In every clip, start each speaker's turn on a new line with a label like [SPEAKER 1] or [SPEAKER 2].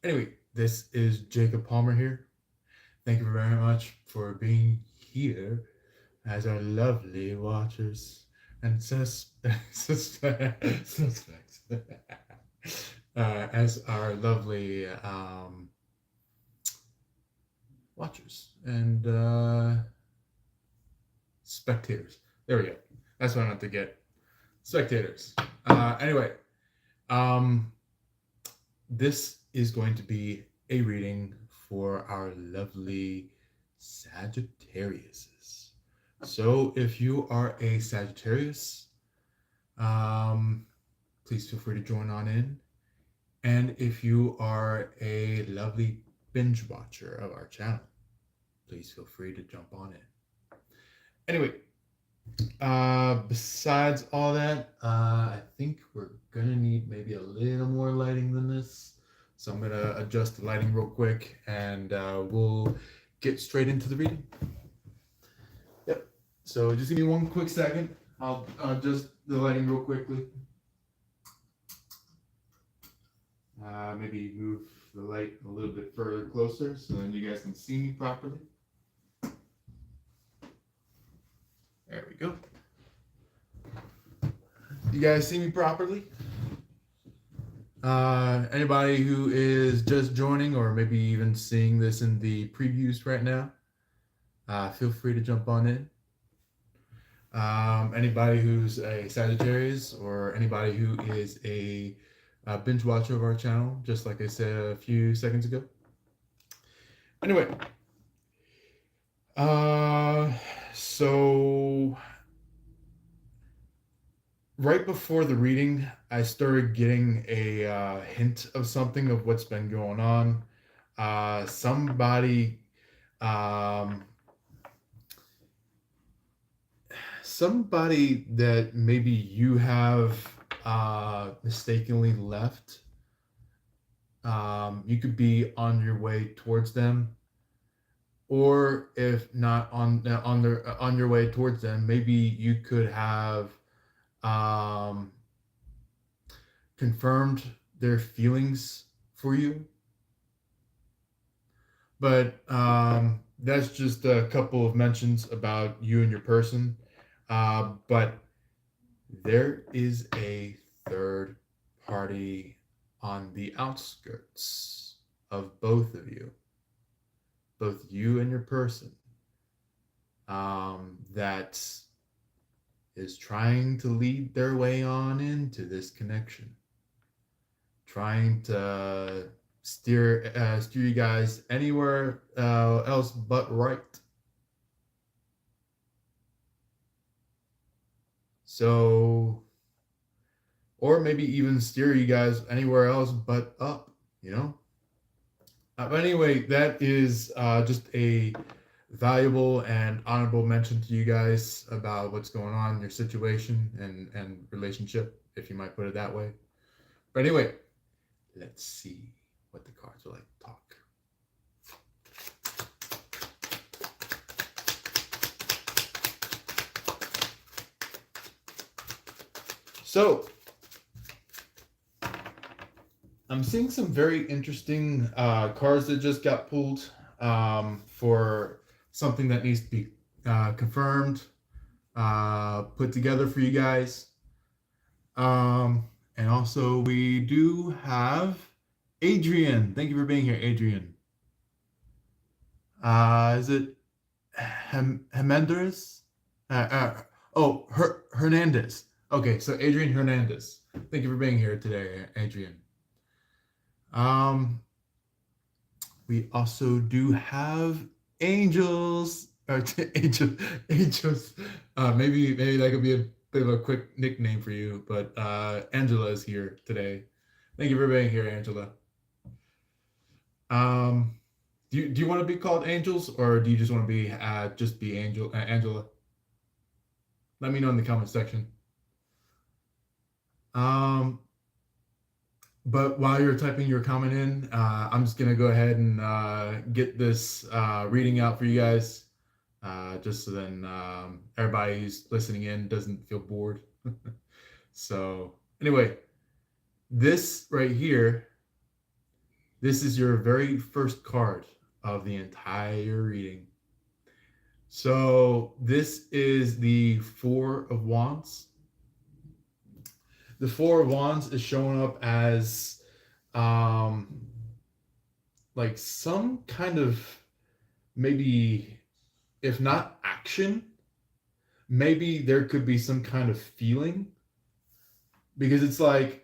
[SPEAKER 1] Anyway, this is Jacob Palmer here. Thank you very much for being here as our lovely watchers and suspects. As our lovely watchers and spectators. There we go. That's what I meant to get. Spectators. Anyway, um, this is going to be a reading for our lovely Sagittariuses. So if you are a Sagittarius, um, please feel free to join on in. And if you are a lovely binge watcher of our channel, please feel free to jump on in. Anyway, besides all that, I think we're gonna need maybe a little more lighting than this. So I'm gonna adjust the lighting real quick and we'll get straight into the reading. Yep. So just give me one quick second. I'll adjust the lighting real quickly. Maybe move the light a little bit further closer so then you guys can see me properly. There we go. You guys see me properly? Anybody who is just joining or maybe even seeing this in the previews right now, feel free to jump on in. Anybody who's a Sagittarius or anybody who is a binge watcher of our channel, just like I said a few seconds ago. Anyway, so right before the reading, I started getting a hint of something of what's been going on. Somebody that maybe you have mistakenly left. You could be on your way towards them, or if not on your way towards them, maybe you could have confirmed their feelings for you. But that's just a couple of mentions about you and your person. But there is a third party on the outskirts of both of you, both you and your person, that is trying to lead their way on into this connection, trying to steer you guys anywhere else but right. So, or maybe even steer you guys anywhere else but up, you know? But anyway, that is just a valuable and honorable mention to you guys about what's going on in your situation and relationship, if you might put it that way. But anyway, let's see what the cards are like to talk. So, I'm seeing some very interesting cards that just got pulled for something that needs to be confirmed, put together for you guys. And also we do have Adrian. Thank you for being here, Adrian. Is it Hernandez? Hernandez. Okay, so Adrian Hernandez. Thank you for being here today, Adrian. We also do have angels. Angels. Maybe that could be a bit of a quick nickname for you, but Angela is here today. Thank you for being here, Angela. Do you want to be called Angels, or do you just want to be Angela? Let me know in the comment section. But while you're typing your comment in, I'm just gonna go ahead and get this reading out for you guys, just so then everybody who's listening in doesn't feel bored. So anyway, this right here, This is your very first card of the entire reading. So this is the Four of Wands. The Four of Wands is showing up as um like some kind of, maybe, if not action, maybe there could be some kind of feeling, because it's like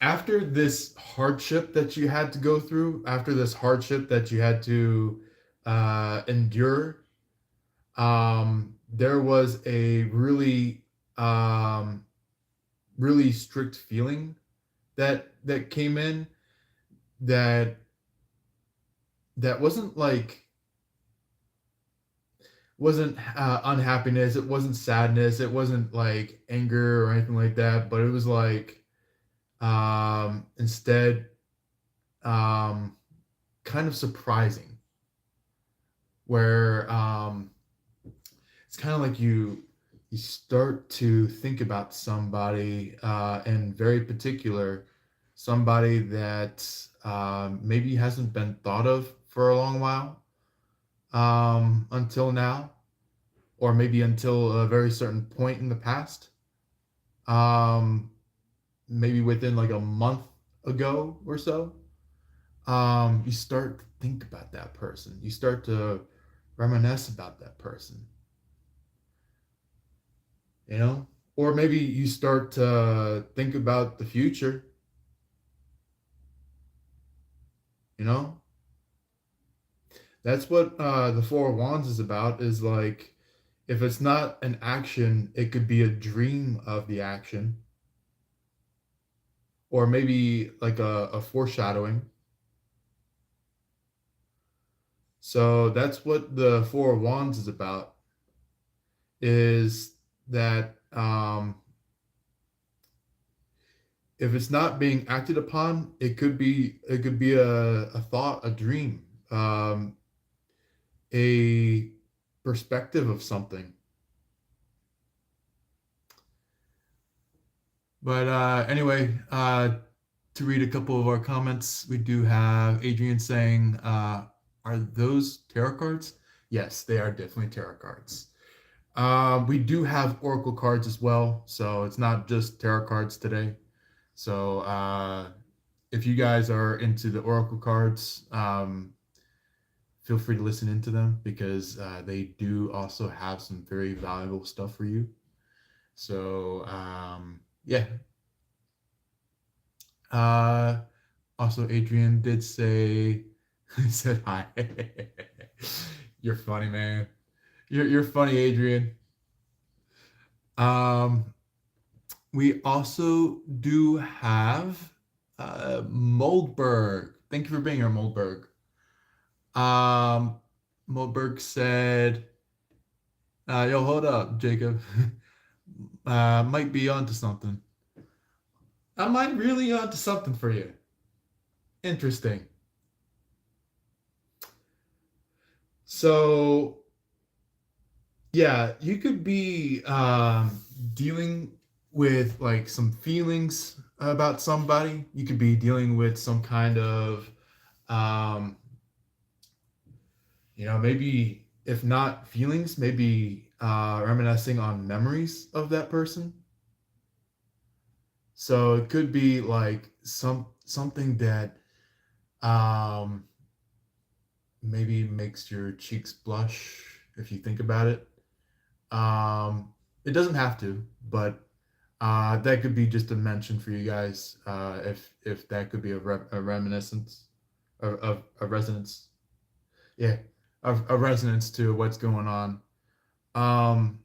[SPEAKER 1] after this hardship that you had to go through, after this hardship that you had to endure, there was a um, really strict feeling that came in, that wasn't like, wasn't unhappiness, it wasn't sadness, it wasn't like anger or anything like that, but it was like, instead, um kind of surprising, where it's kind of like you start to think about somebody, and very particular, somebody that maybe hasn't been thought of for a long while, until now, or maybe until a very certain point in the past, um, maybe within like a month ago or so. You start to think about that person. You start to reminisce about that person, you know? Or maybe you start to think about the future, you know? That's what the Four of Wands is about, is like, if it's not an action, it could be a dream of the action, or maybe like a foreshadowing. So that's what the Four of Wands is about, is that if it's not being acted upon, it could be a thought, a dream, a perspective of something. But anyway, to read a couple of our comments, we do have Adrian saying, "Are those tarot cards?" Yes, they are definitely tarot cards. We do have oracle cards as well, so it's not just tarot cards today. So if you guys are into the oracle cards, feel free to listen into them, because they do also have some very valuable stuff for you. So yeah. Uh, Also, Adrian did say, he said hi. You're funny, man. You're funny, Adrian. Um, we also do have Moldberg. Thank you for being here, Moldberg. Um, Moldberg said, "Yo, hold up, Jacob. Might be onto something. I might really onto something for you. Interesting. So yeah, you could be dealing with like some feelings about somebody. You could be dealing with some kind of, um, maybe, if not feelings, maybe reminiscing on memories of that person. So it could be like something that um, maybe makes your cheeks blush if you think about it. It doesn't have to, but that could be just a mention for you guys, if that could be a reminiscence, of a resonance, yeah, of a resonance to what's going on. Um,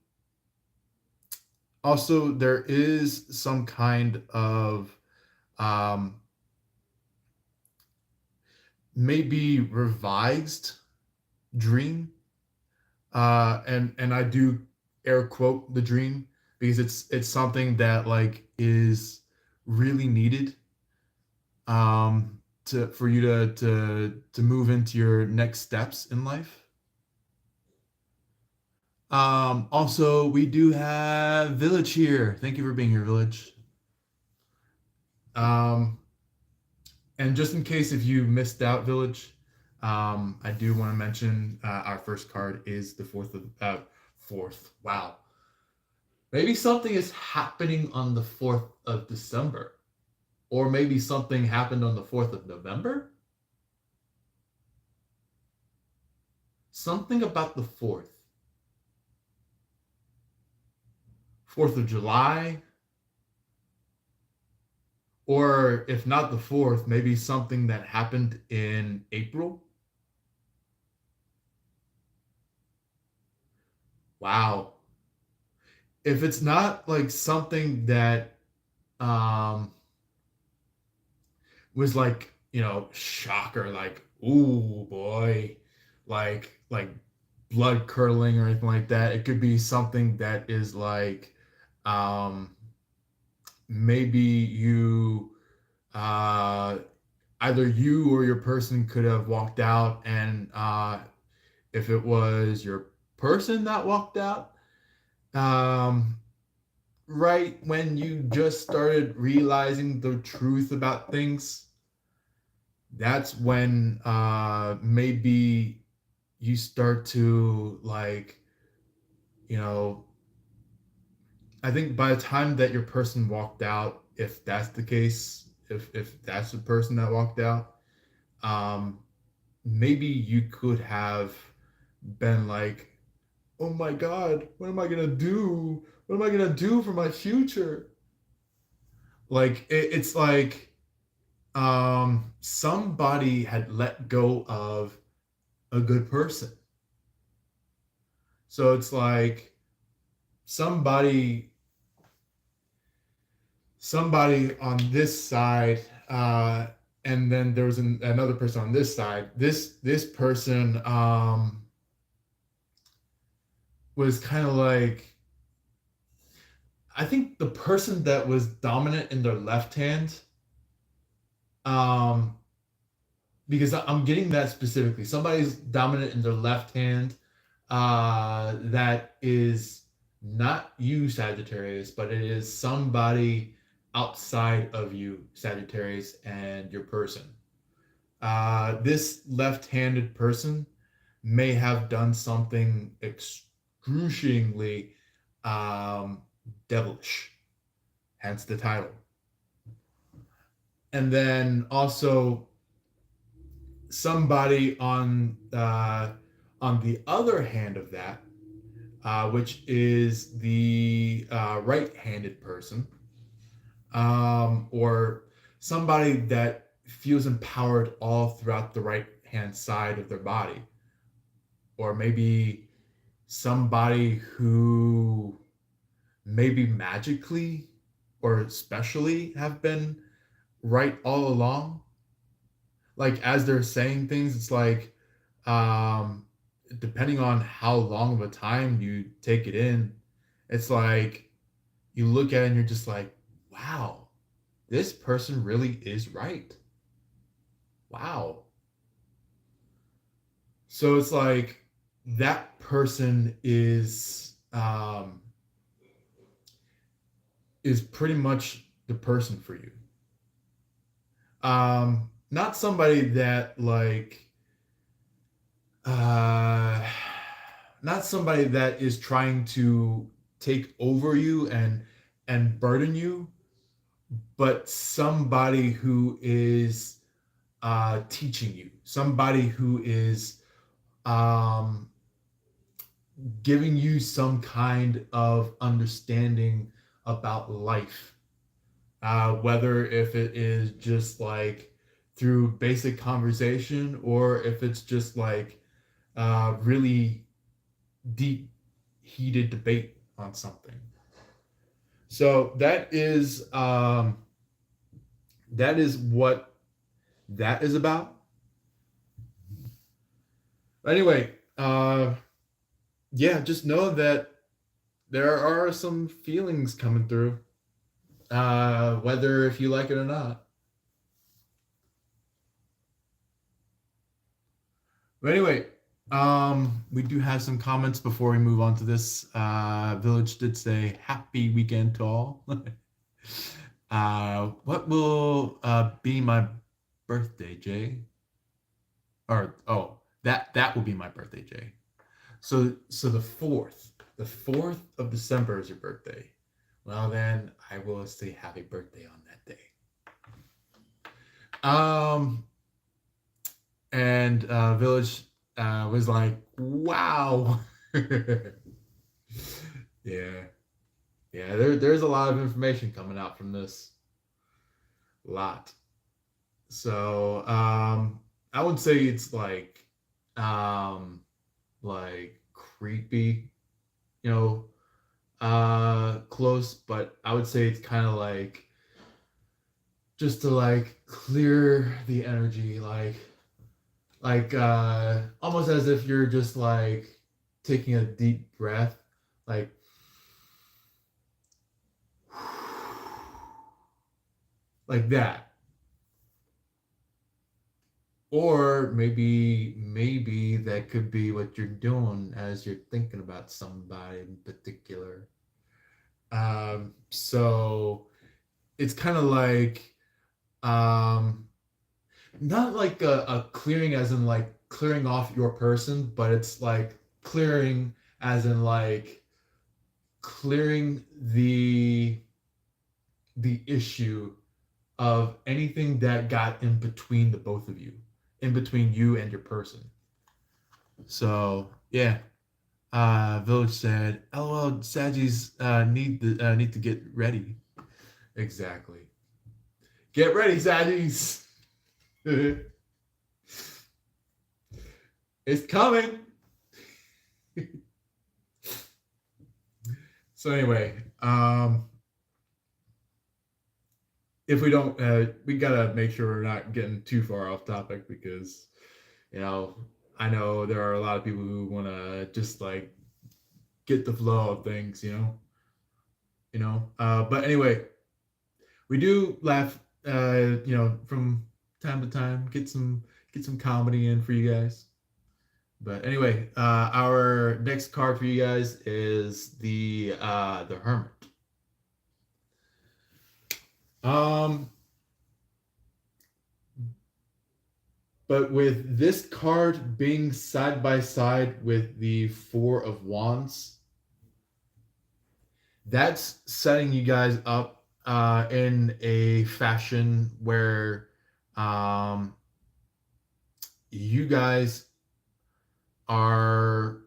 [SPEAKER 1] Also, there is some kind of, um, maybe revised dream, and I do air quote the dream, because it's something that like is really needed, to for you to move into your next steps in life. Also, we do have Village here. Thank you for being here, Village. Um, And just in case if you missed out, Village, I do want to mention our first card is the fourth. Wow, maybe something is happening on the 4th of December, or maybe something happened on the 4th of November. Something about the 4th of July, or if not the 4th, maybe something that happened in April. Wow. If it's not like something that um was like, shocker, like, ooh boy, like blood curdling or anything like that. It could be something that is like um maybe you uh either you or your person could have walked out, and if it was your person that walked out, um right when you just started realizing the truth about things, that's when maybe you start to, like, you know I think by the time that your person walked out, if that's the case, if that's the person that walked out, um maybe you could have been like, oh my god, what am I gonna do, what am I gonna do for my future? Like, it's like somebody had let go of a good person. So it's like somebody somebody on this side, and then there was another person on this side. This person was kind of like, I think the person that was dominant in their left hand, um because I'm getting that specifically. Somebody's dominant in their left hand, that is not you, Sagittarius, but it is somebody outside of you, Sagittarius, and your person. This left-handed person may have done something excruciatingly um, devilish, hence the title. And then also somebody on the other hand of that, which is the right-handed person, or somebody that feels empowered all throughout the right hand side of their body, or maybe somebody who maybe magically or especially have been right all along. Like, as they're saying things, it's like, um depending on how long of a time you take it in, it's like you look at it and you're just like, wow, this person really is right. Wow. So it's like that person is pretty much the person for you. Not somebody that, like, uh not somebody that is trying to take over you and burden you, but somebody who is teaching you, somebody who is um giving you some kind of understanding about life, whether if it is just like through basic conversation, or if it's just like really deep, heated debate on something. So that is what that is about. Anyway, yeah, just know that there are some feelings coming through, whether if you like it or not. But anyway, we do have some comments before we move on to this. Village did say happy weekend to all. What will be my birthday, Jay. Or oh, that will be my birthday, Jay. So the fourth of December is your birthday. Well then, I will say happy birthday on that day. Um, and Village was like, wow. Yeah, yeah. There's a lot of information coming out from this. Lot. So I would say it's um, like creepy, close, but I would say it's kind of like just to like clear the energy, almost as if you're just like taking a deep breath, like like that. Or maybe that could be what you're doing as you're thinking about somebody in particular. So it's kind of like um not like a clearing as in like clearing off your person, but it's like clearing as in like clearing the issue of anything that got in between the both of you, in between you and your person. So yeah, Village said, "LOL, Saggies need to get ready." Exactly. Get ready, Saggies. It's coming. So anyway, if we don't, we gotta make sure we're not getting too far off topic because you know I know there are a lot of people who want to just like get the flow of things, But anyway, we do laugh, from time to time, get some comedy in for you guys. But anyway, our next card for you guys is the Hermit. Um, but with this card being side by side with the Four of Wands, that's setting you guys up in a fashion where um, you guys are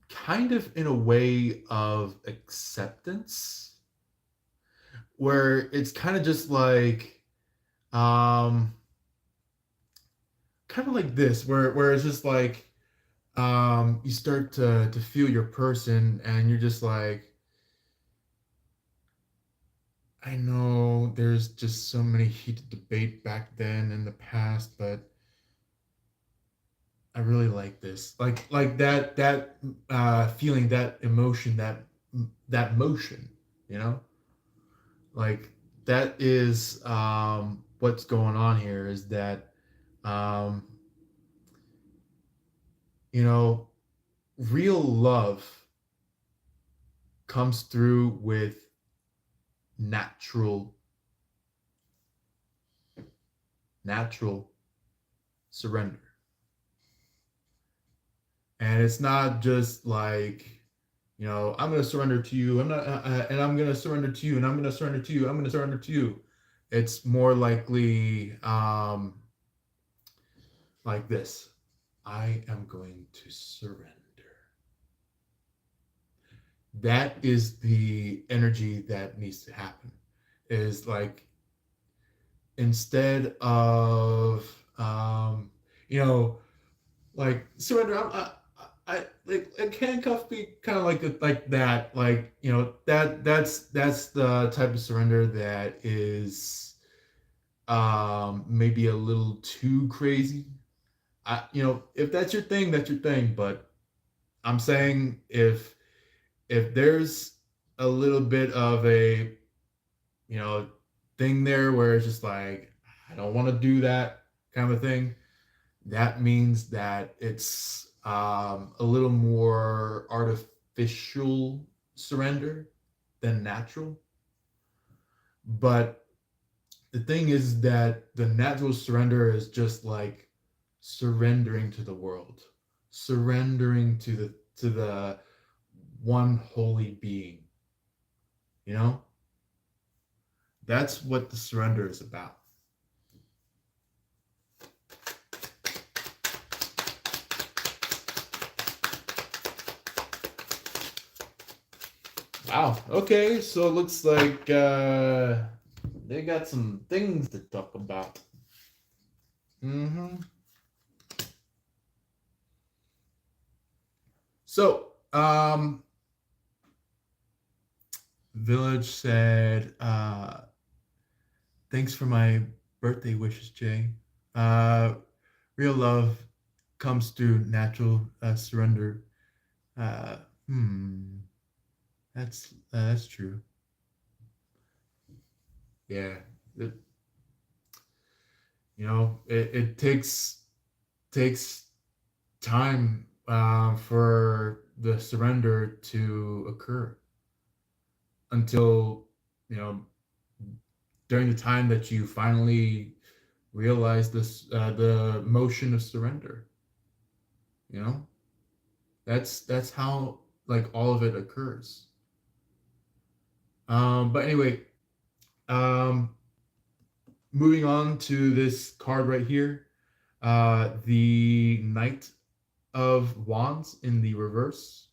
[SPEAKER 1] kind of in a way of acceptance where it's kind of just like um kind of like this where it's just like you start to feel your person and you're just like, I know there's just so many heated debate back then in the past, but I really like this. Like that feeling, that emotion, that motion, you know? Like that is what's going on here is that um you know, real love comes through with natural natural surrender. And it's not just like, I'm going to surrender to you. I'm not, and I'm going to surrender to you, and I'm going to surrender to you. I'm going to surrender to you. It's more likely like this. I am going to surrender. That is the energy that needs to happen. Is like instead of like surrender. I like handcuff me kind of like that. Like that's the type of surrender that is maybe a little too crazy. If that's your thing, that's your thing. But I'm saying if there's a little bit of a you know thing there where it's just like I don't want to do that kind of thing, that means that it's a little more artificial surrender than natural. But the thing is that the natural surrender is just like surrendering to the world, surrendering to the one holy being. You know, that's what the surrender is about. Wow. Okay, so it looks like they got some things to talk about. Mm-hmm. So, Village said, thanks for my birthday wishes, Jay. Uh, real love comes through natural surrender. Uh, hmm, that's true. Yeah, it, it takes time for the surrender to occur until you know during the time that you finally realize this the motion of surrender. You know, that's how like all of it occurs. But anyway, um, moving on to this card right here, the Knight of Wands in the reverse.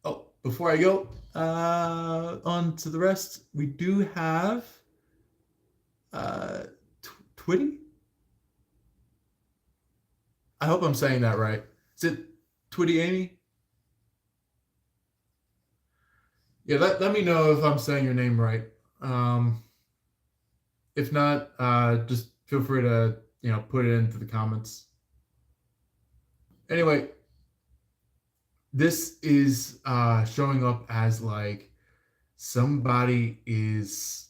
[SPEAKER 1] Oh, before I go on to the rest, we do have uh, Twitty. I hope I'm saying that right. Is it Twitty Amy? Yeah, let me know if I'm saying your name right. Um, if not, just feel free to put it into the comments. Anyway, this is showing up as like somebody is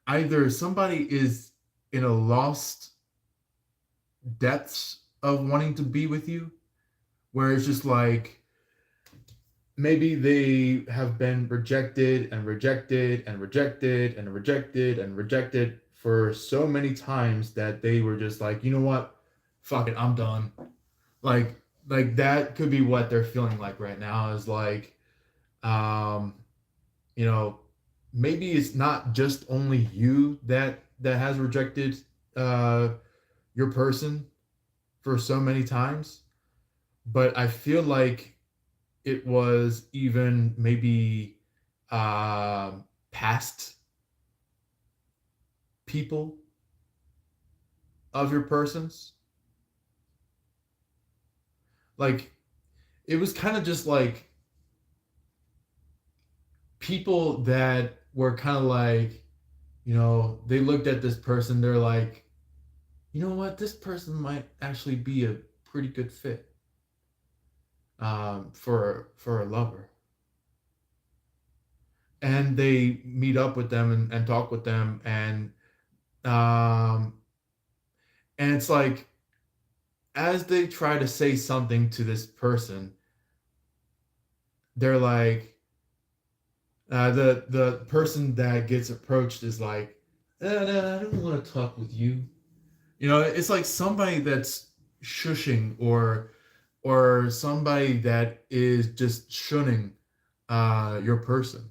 [SPEAKER 1] either somebody is in a lost depths of wanting to be with you, where it's just like maybe they have been rejected and rejected and rejected and rejected and rejected for so many times that they were just like, you know what, fuck it, I'm done. Like like that could be what they're feeling like right now is like um you know maybe it's not just only you that has rejected uh your person for so many times, but I feel like it was even maybe uh, past people of your persons. Like it was kind of just like people that were kind of like, they looked at this person, they're like, you know what, this person might actually be a pretty good fit for a lover. And they meet up with them and talk with them um, and it's like as they try to say something to this person, they're like, the person that gets approached is like, I don't want to talk with you. It's like somebody that's shushing or somebody that is just shunning your person.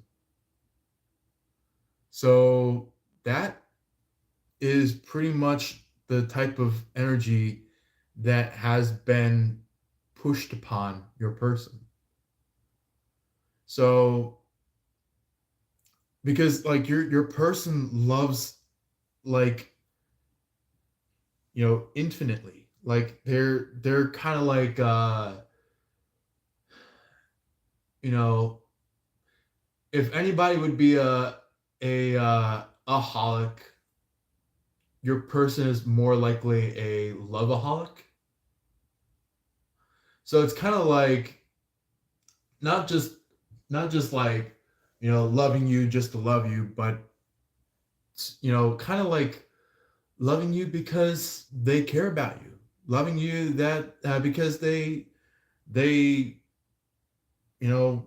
[SPEAKER 1] So that is pretty much the type of energy that has been pushed upon your person. So because like your person loves like infinitely, like they're kind of like you know if anybody would be a holic, your person is more likely a loveaholic. So it's kind of like not just not just like loving you just to love you, but kind of like loving you because they care about you, loving you that because they you know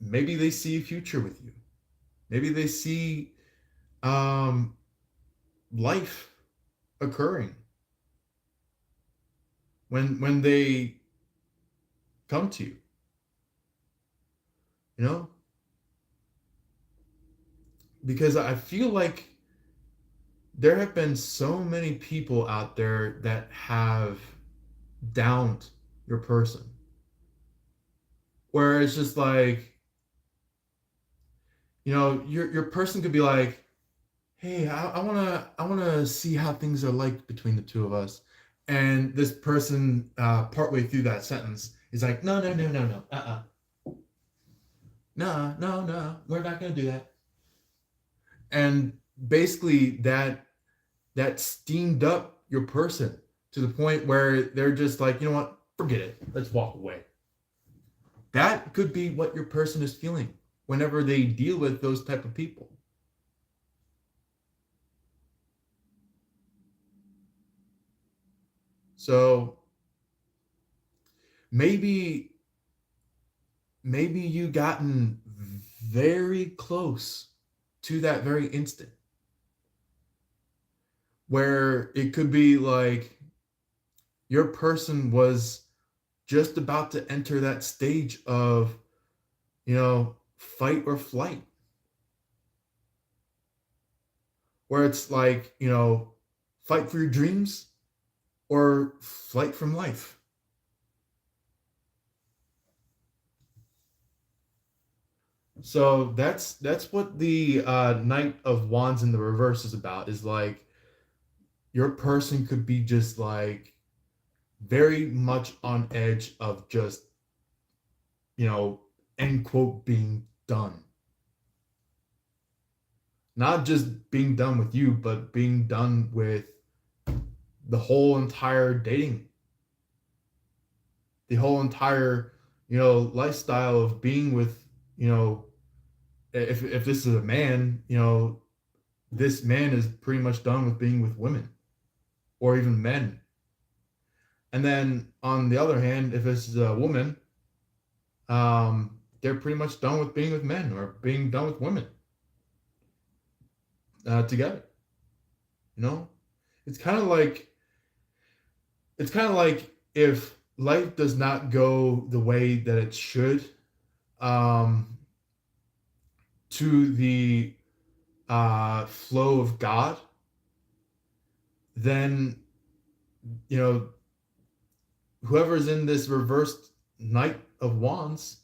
[SPEAKER 1] maybe they see a future with you. Maybe they see um, life occurring when they come to you. You know, because I feel like there have been so many people out there that have downed your person, where it's just like, your person could be like, hey, I wanna see how things are like between the two of us, and this person partway through that sentence is like, no, no, no, no, no, no, no, no, we're not gonna do that. And basically that steamed up your person to the point where they're just like, you know what, forget it, let's walk away. That could be what your person is feeling whenever they deal with those type of people. So maybe you gotten very close to that very instant where it could be like your person was just about to enter that stage of, fight or flight, where it's like, fight for your dreams or flight from life. So that's what the Knight of Wands in the reverse is about. Is like your person could be just like very much on edge of just, end quote, being done. Not just being done with you, but being done with the whole entire dating, the whole entire, lifestyle of being with, if this is a man, this man is pretty much done with being with women or even men. And then on the other hand, if it's a woman, they're pretty much done with being with men or being done with women together. You know, it's kind of like if life does not go the way that it should, um, to the flow of God, then you know whoever's in this reversed Knight of Wands,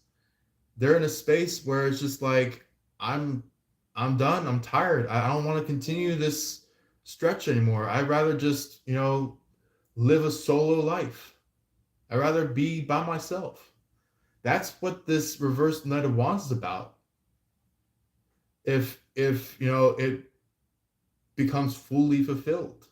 [SPEAKER 1] they're in a space where it's just like, I'm done. I'm tired. I don't want to continue this stretch anymore. I'd rather just, live a solo life. I'd rather be by myself. That's what this reversed Knight of Wands is about. If it becomes fully fulfilled.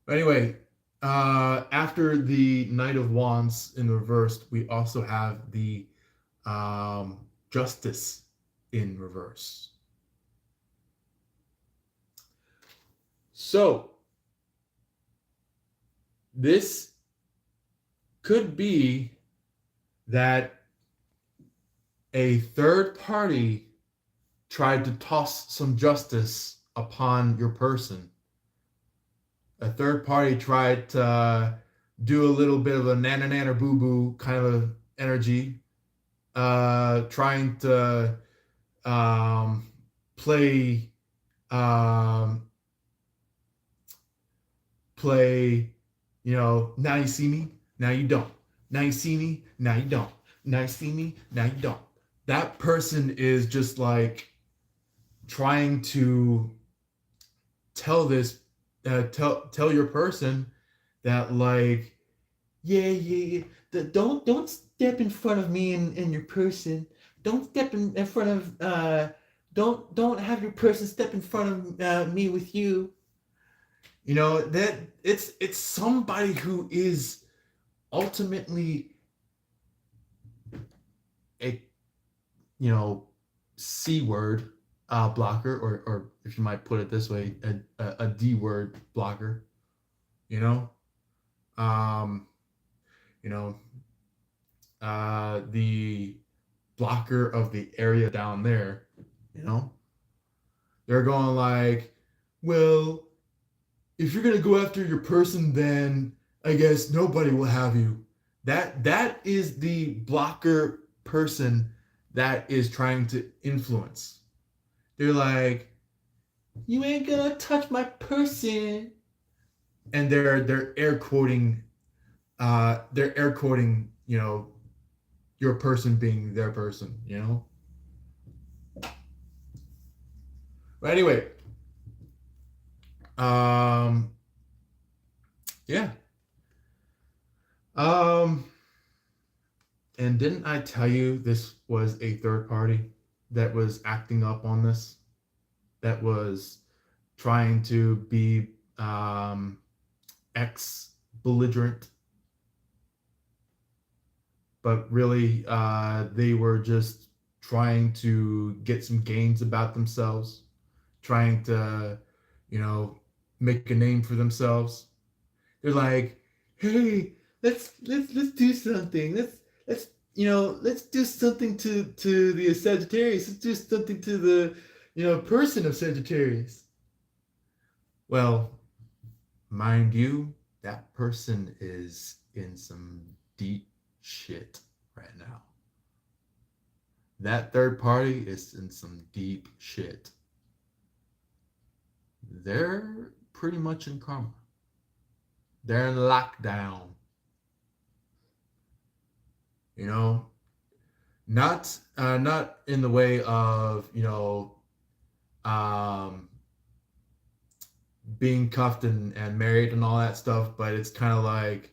[SPEAKER 1] Anyway, after the Knight of Wands in reversed, we also have the Justice in reverse. So, this could be that a third party tried to toss some justice upon your person. A third party tried to do a little bit of a nana nana boo boo kind of energy, trying to play play, now you see me, now you don't. Now you see me, now you don't. Now you see me, now you don't. That person is just like trying to tell tell your person that, like, yeah, don't step in front of me and your person. Don't step in front of don't have your person step in front of me with you. That it's somebody who is ultimately a C word blocker, or if you might put it this way, a D word blocker. you know um, you know, the blocker of the area down there, you know, they're going like, well, if you're gonna go after your person, then I guess nobody will have you. That is the blocker person that is trying to influence. They're like, you ain't gonna touch my person, and they're air quoting, you know, your person being their person, you know. But anyway, um, yeah, um, and didn't I tell you this was a third party that was acting up on this? That was trying to be ex belligerent, but really they were just trying to get some gains about themselves, trying to, you know, make a name for themselves. They're like, hey, let's do something. Let's let's do something to the Sagittarius. Let's do something to the person of Sagittarius. Well, mind you, that person is in some deep shit right now. That third party is in some deep shit. They're pretty much in karma. They're in lockdown. You know, not in the way of um, being cuffed and married and all that stuff, but it's kind of like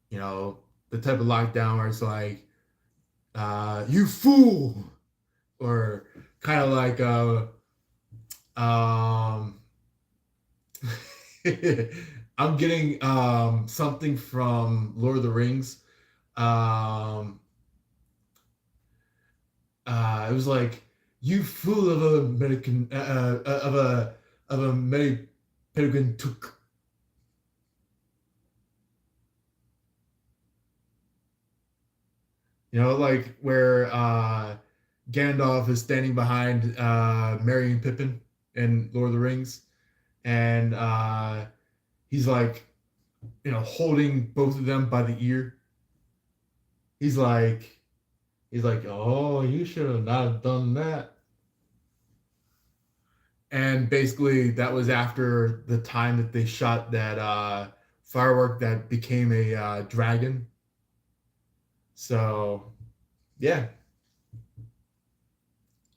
[SPEAKER 1] the type of lockdown where it's like you fool, or kind of like um, I'm getting something from Lord of the Rings. Um, it was like, you fool of a American of a Mary Peregrine Took. Like where Gandalf is standing behind Merry and Pippin in Lord of the Rings, and he's like, holding both of them by the ear. He's like, oh, you should have not done that. And basically, that was after the time that they shot that firework that became a dragon. So, yeah,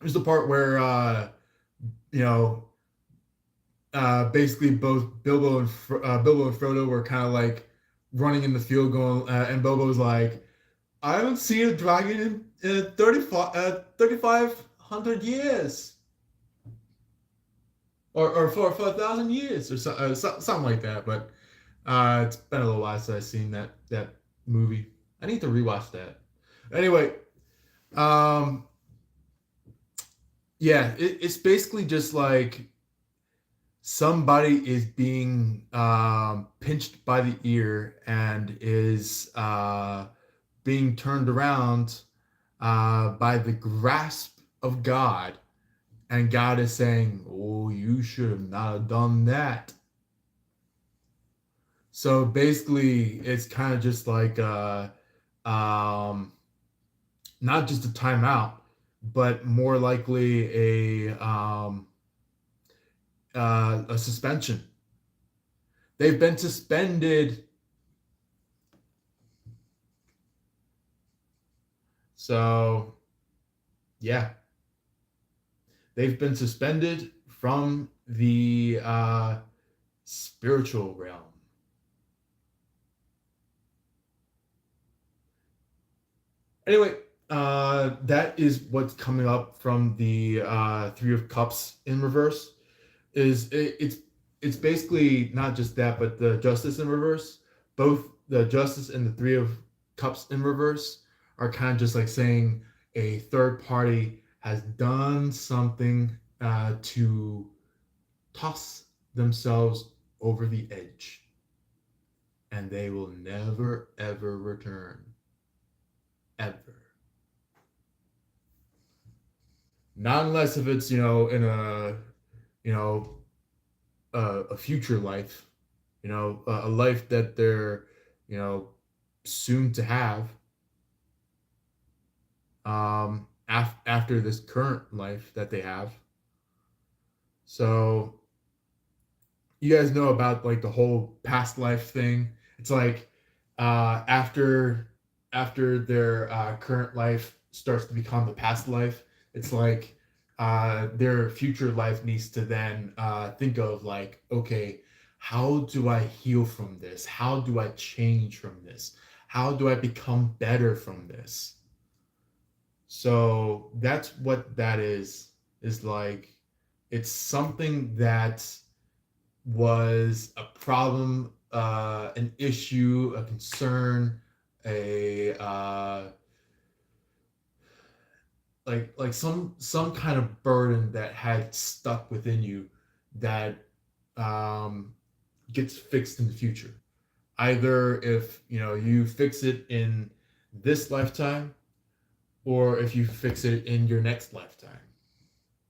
[SPEAKER 1] there's the part where you know basically both Bilbo and Frodo were kind of like running in the field, going, and Bilbo's like, I haven't seen a dragon in 3,500 years. Or for 4,000 years, or something like that. But it's been a little while since I've seen that movie. I need to rewatch that. Anyway, um, yeah, it's basically just like somebody is being pinched by the ear and is being turned around by the grasp of God, and God is saying, "Oh, you should have not have done that." So basically, it's kind of just like um, not just a timeout, but more likely a suspension. They've been suspended. So, yeah, they've been suspended from the spiritual realm. Anyway, that is what's coming up from the Three of Cups in reverse. It's basically not just that, but the Justice in reverse. Both the Justice and the Three of Cups in reverse are kind of just like saying a third party has done something to toss themselves over the edge. and they will never ever return, ever. Not unless if it's in a you know a future life, a life that they're you know soon to have, after this current life that they have. So you guys know about like the whole past life thing. It's like after their current life starts to become the past life, it's like their future life needs to then think of like, okay, how do I heal from this? How do I change from this? How do I become better from this? So that's what that is like. It's something that was a problem, an issue, a concern, a like some kind of burden that had stuck within you that um, gets fixed in the future. Either if you fix it in this lifetime, or if you fix it in your next lifetime,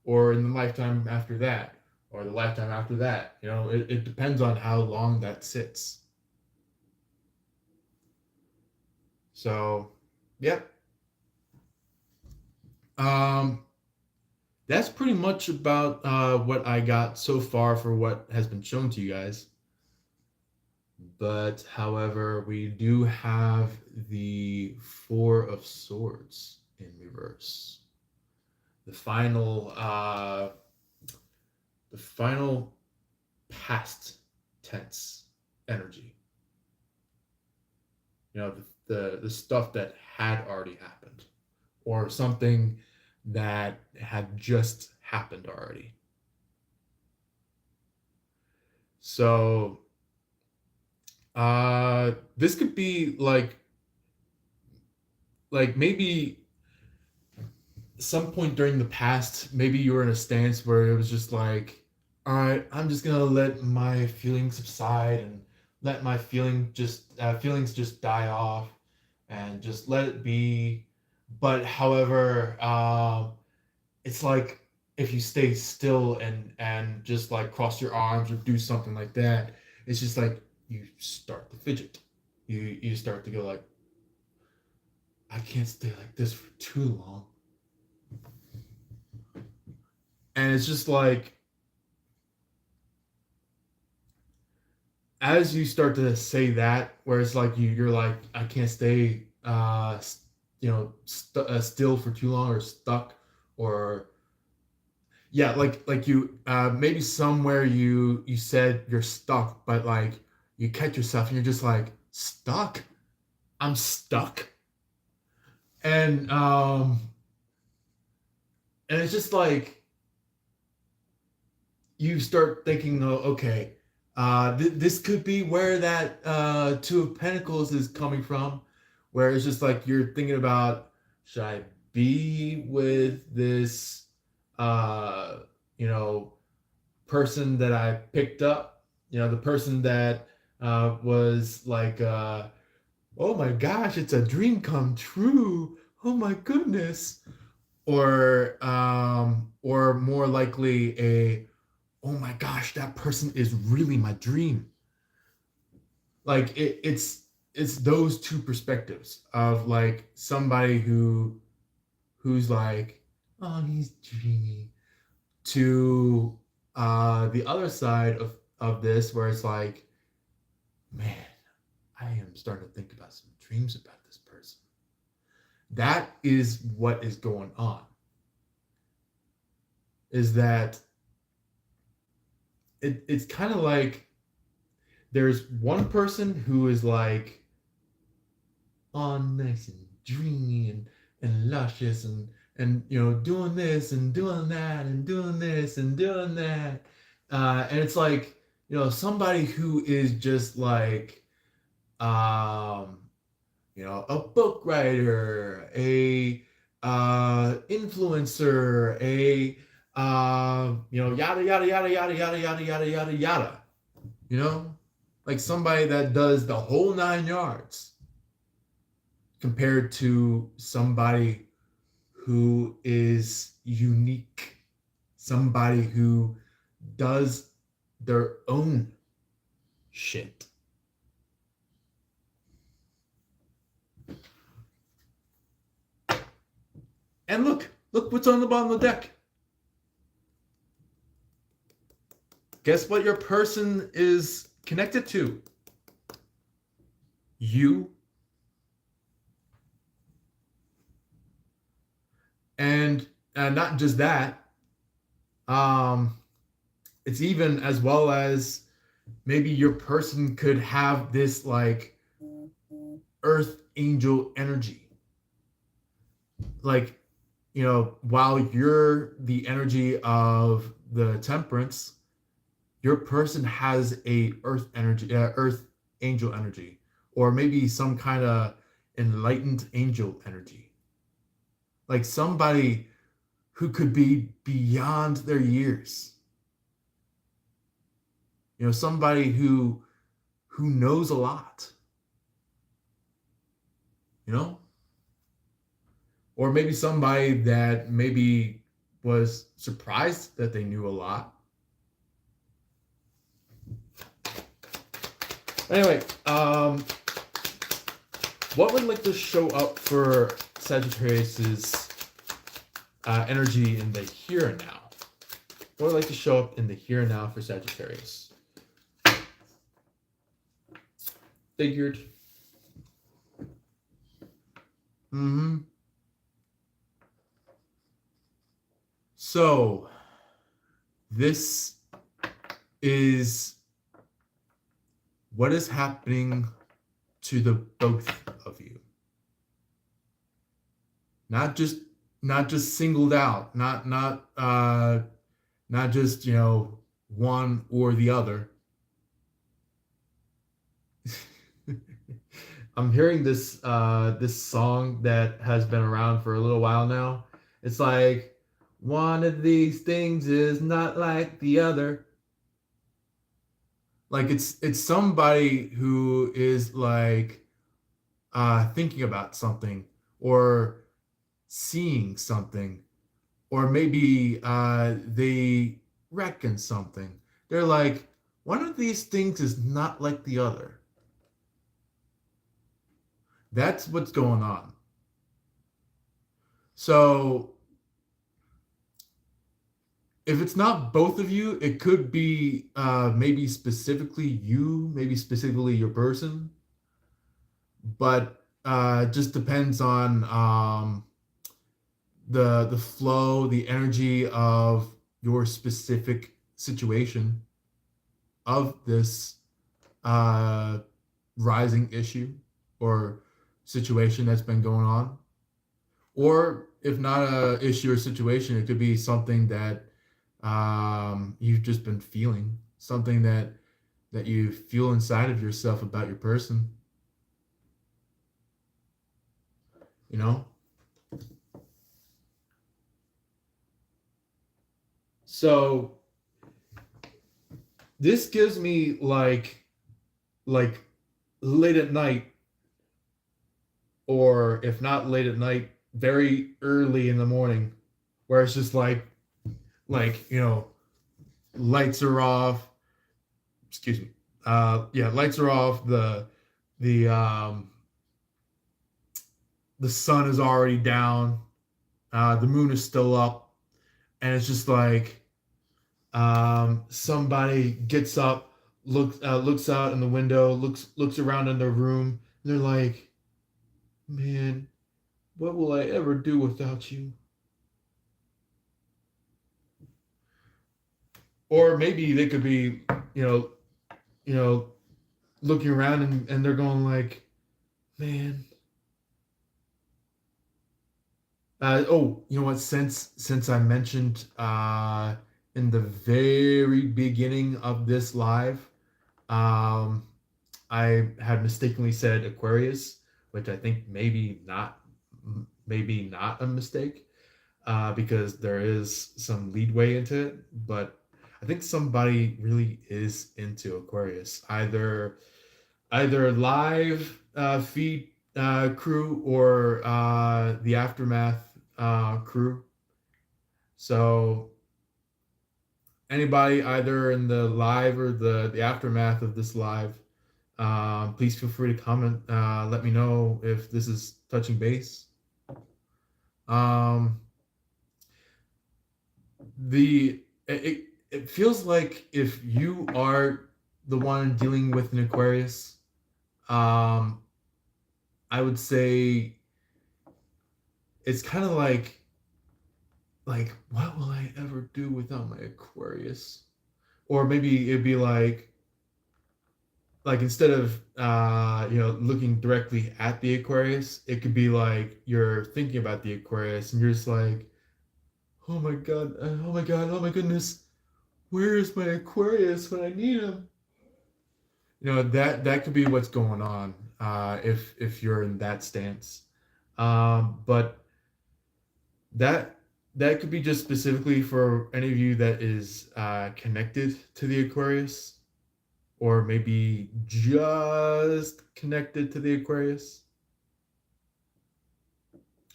[SPEAKER 1] or in the lifetime after that, or the lifetime after that. It depends on how long that sits. So, yep. Um, that's pretty much about what I got so far for what has been shown to you guys. But, however, we do have the Four of Swords in reverse. The final past tense energy. The stuff that had already happened, or something that had just happened already. So this could be like maybe some point during the past, maybe you were in a stance where it was just like, all right, I'm just gonna let my feelings subside and let my feelings just die off and just let it be. But however, it's like if you stay still and just like cross your arms or do something like that, it's just like you start to fidget. You start to go like, I can't stay like this for too long. And it's just like as you start to say that, where it's like you're like, I can't stay still for too long, or stuck, or yeah, like you maybe somewhere you said you're stuck, but like you catch yourself and you're just like, stuck, I'm stuck. And it's just like you start thinking, oh, okay, this could be where that Two of Pentacles is coming from, where it's just like you're thinking about, should I be with this uh you know person that I picked up, the person that was like, oh my gosh, it's a dream come true, oh my goodness, or more likely a, oh my gosh, that person is really my dream. Like it's those two perspectives of like somebody who's like, oh, he's dreamy, to the other side of this, where it's like, man, I am starting to think about some dreams about this person. That is what is going on. Is that it's kind of like there's one person who is like, oh, nice and dreamy and luscious and doing this and doing that and doing this and doing that, and it's like, somebody who is just like, um a book writer, a influencer, a yada yada yada yada yada yada yada yada yada, you know like somebody that does the whole 9 yards, compared to somebody who is unique, somebody who does their own shit. And look what's on the bottom of the deck. Guess what your person is connected to? You. And not just that, it's even as well as maybe your person could have this like earth angel energy. Like, while you're the energy of the temperance, your person has a earth energy, earth angel energy, or maybe some kind of enlightened angel energy. Like somebody who could be beyond their years. Somebody who knows a lot. Or maybe somebody that maybe was surprised that they knew a lot. Anyway, what would like to show up for Sagittarius's energy in the here and now? What would like to show up in the here and now for Sagittarius? Figured. So, this is what is happening to the both of you. Not just singled out, not just, one or the other. I'm hearing this song that has been around for a little while now. It's like, one of these things is not like the other. Like it's somebody who is like thinking about something or seeing something, or maybe they reckon something. They're like, one of these things is not like the other. That's what's going on. So if it's not both of you, it could be maybe specifically you, maybe specifically your person. But just depends on the flow, the energy of your specific situation of this rising issue or situation that's been going on. Or if not a issue or situation, it could be something that you've just been feeling, something that you feel inside of yourself about your person. So this gives me like late at night, or if not late at night, very early in the morning, where it's just like lights are off. Excuse me. Lights are off. The sun is already down. The moon is still up, and it's just like somebody gets up, looks out in the window, looks around in their room, and they're like, "Man, what will I ever do without you?" Or maybe they could be, looking around and they're going like, "Man." You know what? Since I mentioned in the very beginning of this live, I had mistakenly said Aquarius, which I think maybe not a mistake, because there is some leadway into it. But I think somebody really is into Aquarius, either live feed crew or the aftermath crew. So anybody either in the live or the aftermath of this live, please feel free to comment. Let me know if this is touching base. Um, the it feels like if you are the one dealing with an Aquarius, um, I would say it's kind of like what will I ever do without my Aquarius? Or maybe it'd be like instead of looking directly at the Aquarius, it could be like you're thinking about the Aquarius and you're just like, oh my god, oh my god, oh my goodness, where is my Aquarius when I need him? That could be what's going on if you're in that stance. But that that could be just specifically for any of you that is connected to the Aquarius, or maybe just connected to the Aquarius,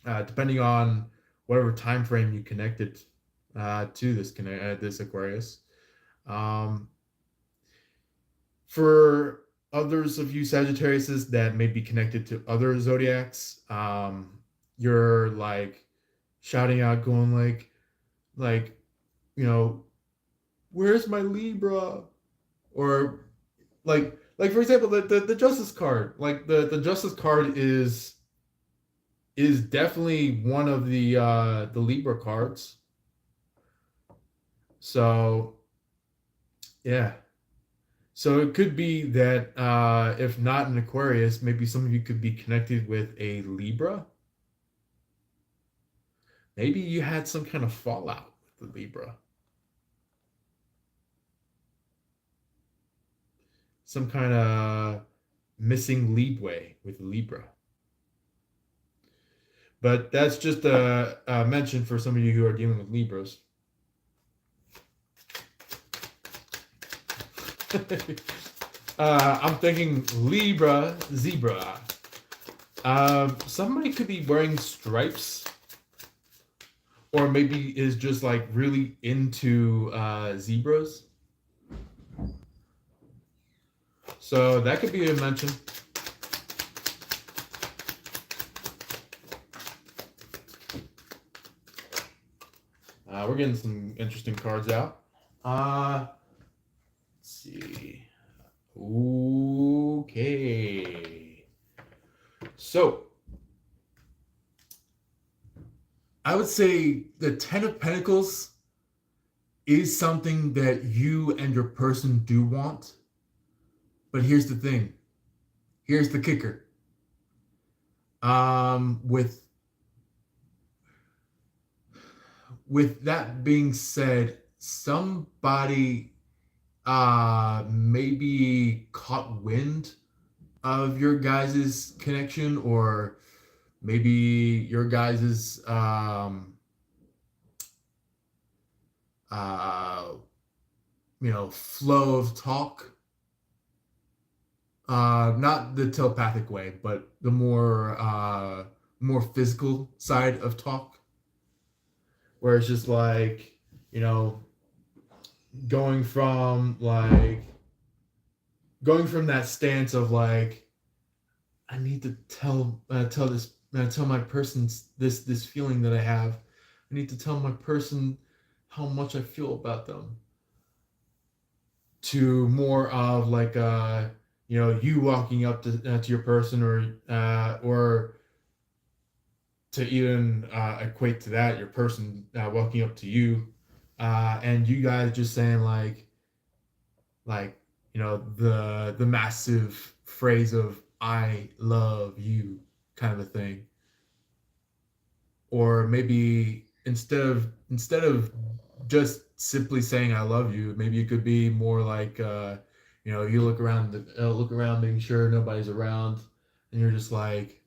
[SPEAKER 1] depending on whatever time frame you connected to this Aquarius. Um, for others of you Sagittariuses that may be connected to other zodiacs, you're like shouting out, going like you know, where's my Libra? Or like for example, the Justice card, like the Justice card is definitely one of the Libra cards. So yeah. So it could be that if not an Aquarius, maybe some of you could be connected with a Libra. Maybe you had some kind of fallout with the Libra. Some kind of missing leadway with Libra. But that's just a mention for some of you who are dealing with Libras. I'm thinking Libra, zebra. Somebody could be wearing stripes, or maybe is just like really into zebras. So that could be a mention. We're getting some interesting cards out. Let's see. Okay. So I would say the Ten of Pentacles is something that you and your person do want. But here's the thing. Here's the kicker. With that being said, somebody maybe caught wind of your guys' connection, or maybe your guys' flow of talk. Not the telepathic way, but the more physical side of talk, where it's just like, going from that stance of like, I need to tell my person this feeling that I have. I need to tell my person how much I feel about them. To more of like you walking up to your person, or to even equate to that, your person walking up to you, and you guys just saying the massive phrase of "I love you" kind of a thing. Or maybe instead of just simply saying "I love you," maybe it could be more like you look around, making sure nobody's around, and you're just like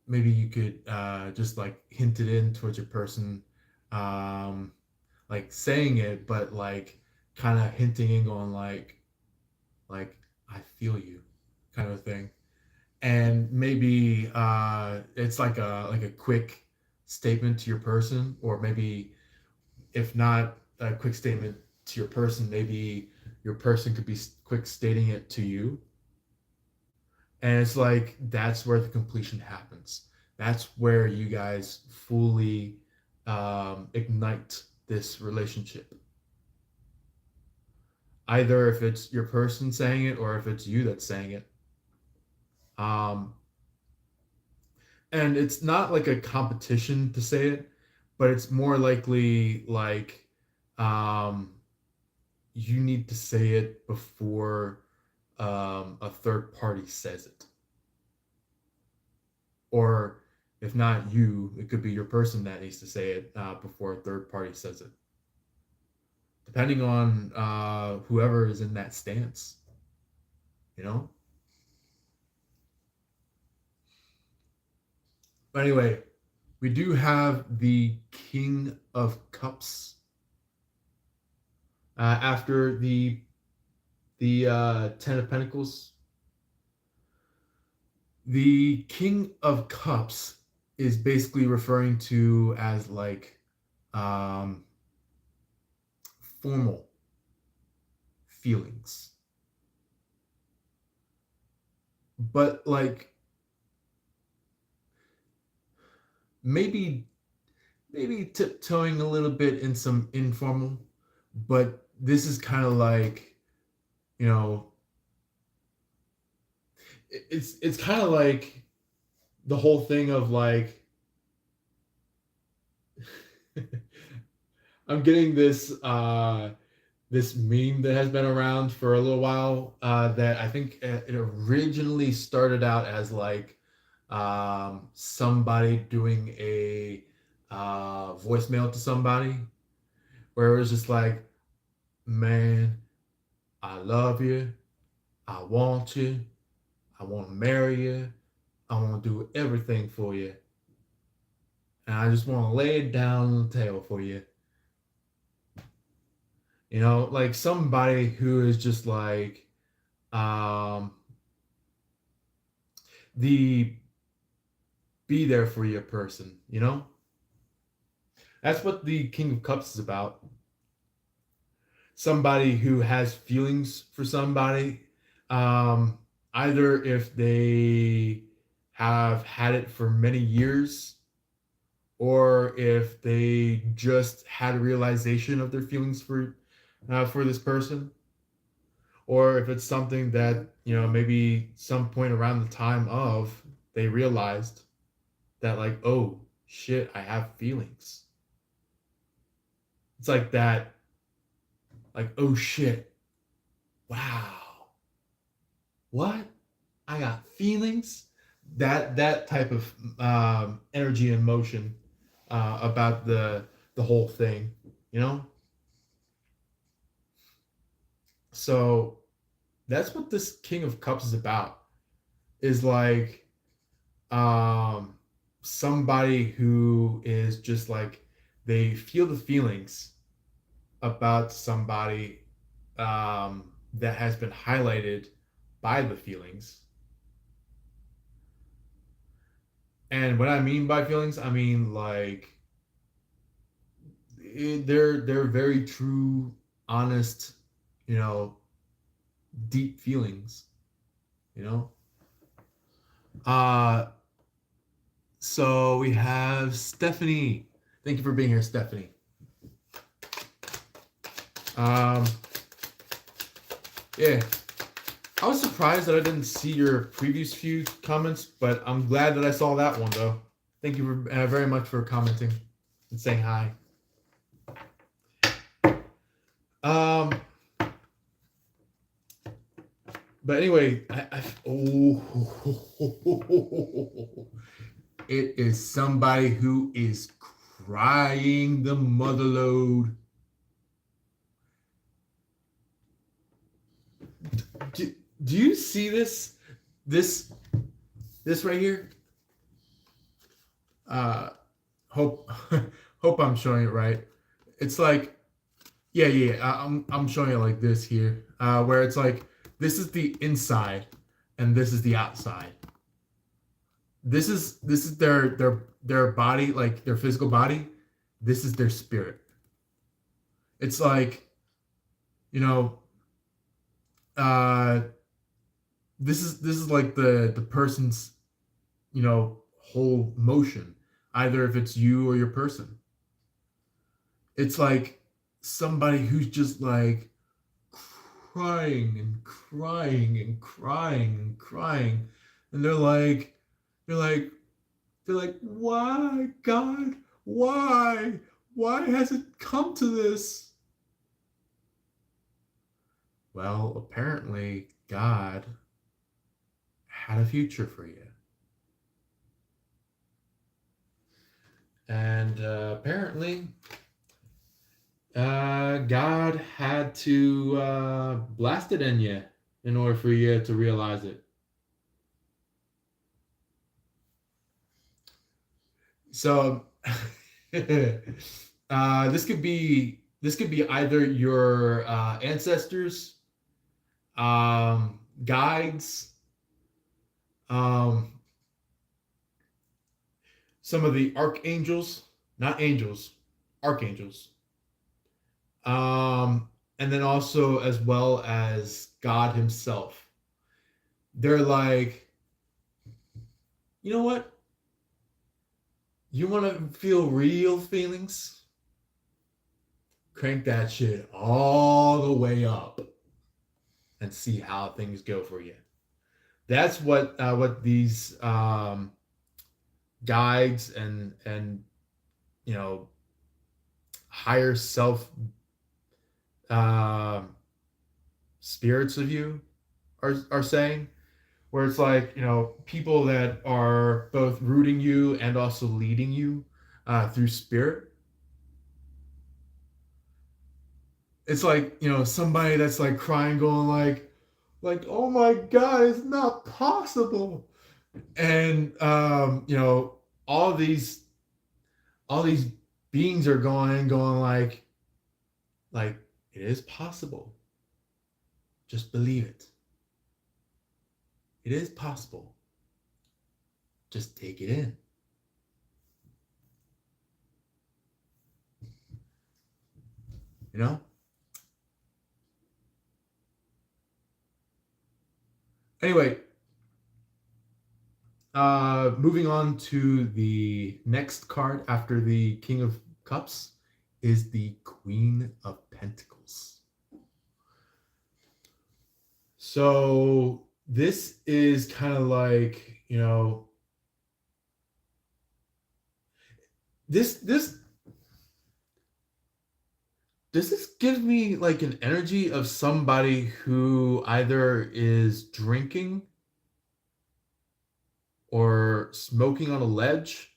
[SPEAKER 1] maybe you could just like hint it in towards your person, like saying it, but like kind of hinting and going like I feel you, kind of thing. And maybe it's like a quick statement to your person, or maybe if not a quick statement to your person, maybe your person could be quick stating it to you. And it's like that's where the completion happens. That's where you guys fully ignite this relationship. Either if it's your person saying it or if it's you that's saying it. Um, and it's not like a competition to say it, but it's more likely like um, you need to say it before a third party says it. Or if not you, it could be your person that needs to say it before a third party says it, depending on whoever is in that stance, you know? But anyway, we do have the King of Cups after the Ten of Pentacles. The King of Cups is basically referring to as like um, formal feelings, but like maybe tiptoeing a little bit in some informal, but this is kind of like, you know, it's kind of like the whole thing of like I'm getting this meme that has been around for a little while that I think it originally started out as like somebody doing a voicemail to somebody where it was just like, man, I love you, I want you, I want to marry you, I want to do everything for you, and I just want to lay it down on the table for you. You know, like somebody who is just like um, the be there for you person, you know? That's what the King of Cups is about. Somebody who has feelings for somebody, um, either if they have had it for many years or if they just had a realization of their feelings for this person, or if it's something that, you know, maybe some point around the time of they realized that like, oh shit, I have feelings. It's like that, like, oh shit, wow, what, I got feelings. That type of energy and emotion about the whole thing, you know. So that's what this King of Cups is about, is like um somebody who is just like they feel the feelings about somebody that has been highlighted by the feelings. And what I mean by feelings, I mean like they're very true, honest, you know, deep feelings, you know. Uh so we have Stephanie. Thank you for being here, Stephanie. Um yeah. I was surprised that I didn't see your previous few comments, but I'm glad that I saw that one though. Thank you very much for commenting and saying hi. Um, but anyway, it is somebody who is crying the mother load. Do you see this? This right here? Hope Hope I'm showing it right. It's like, I'm showing it like this here, where it's like this is the inside, and this is the outside. This is their body, like their physical body. This is their spirit. It's like, you know, uh, this is like the person's, whole motion, either if it's you or your person. It's like somebody who's just like crying and crying and crying and crying, and they're like they're like, why, God, why has it come to this? Well, apparently God had a future for you. And apparently, God had to blast it in you in order for you to realize it. So, this could be either your ancestors, guides, um, some of the archangels, not angels, archangels, and then also as well as God Himself. They're like, you know what? You want to feel real feelings? Crank that shit all the way up and see how things go for you. That's what these guides and higher self uh, spirits of you are saying, where it's like, people that are both rooting you and also leading you through spirit. It's like, somebody that's like crying, going oh my God, it's not possible. And all these all these beings are going like it is possible. Just believe it. It is possible. Just take it in. You know? Anyway, moving on to the next card after the King of Cups is the Queen of Pentacles. So this is kind of like, this gives me like an energy of somebody who either is drinking or smoking on a ledge,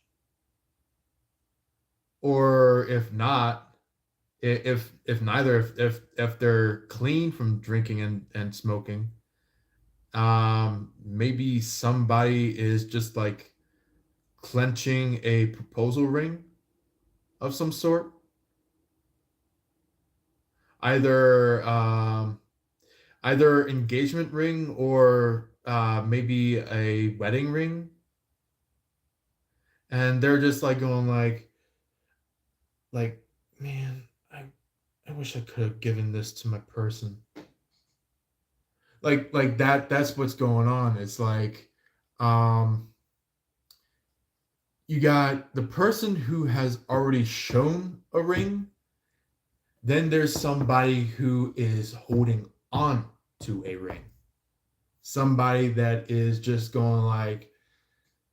[SPEAKER 1] or if not, if neither, if they're clean from drinking and smoking, maybe somebody is just like clenching a proposal ring of some sort, either engagement ring or maybe a wedding ring, and they're just like going like, man, I wish I could have given this to my person. Like that's what's going on. It's like, you got the person who has already shown a ring. Then there's somebody who is holding on to a ring. Somebody that is just going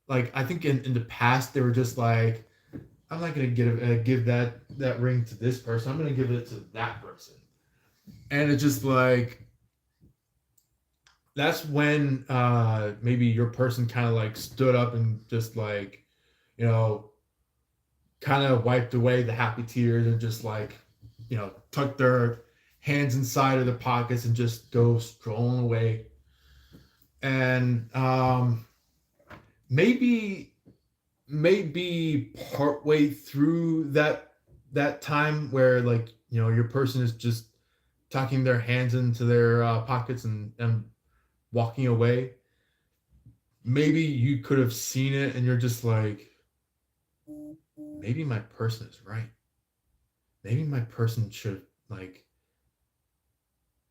[SPEAKER 1] like I think in the past they were just like, I'm not gonna give that ring to this person. I'm gonna give it to that person. And it's just like, that's when maybe your person kind of like stood up and just like, kind of wiped away the happy tears and just like, tucked their hands inside of their pockets and just go strolling away. And maybe maybe partway through that time where, like, your person is just tucking their hands into their pockets and walking away. Maybe you could have seen it and you're just like, maybe my person is right. Maybe my person should, like,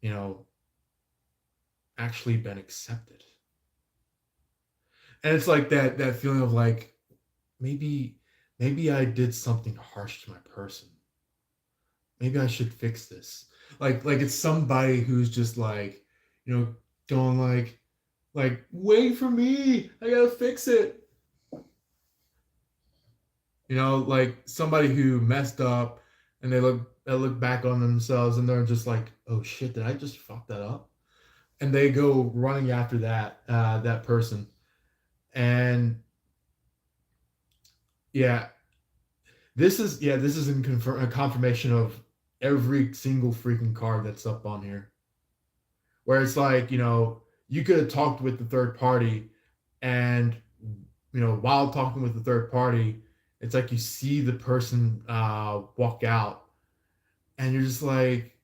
[SPEAKER 1] you know, actually been accepted. And it's like that feeling of like, maybe maybe I did something harsh to my person. Maybe I should fix this. Like it's somebody who's just like, going like, wait for me. I gotta fix it. Like somebody who messed up and they look back on themselves and they're just like, oh shit, did I just fuck that up? And they go running after that person. And yeah, this is a confirmation of every single freaking card that's up on here. Where it's like, you could have talked with the third party, and while talking with the third party, it's like you see the person walk out, and you're like,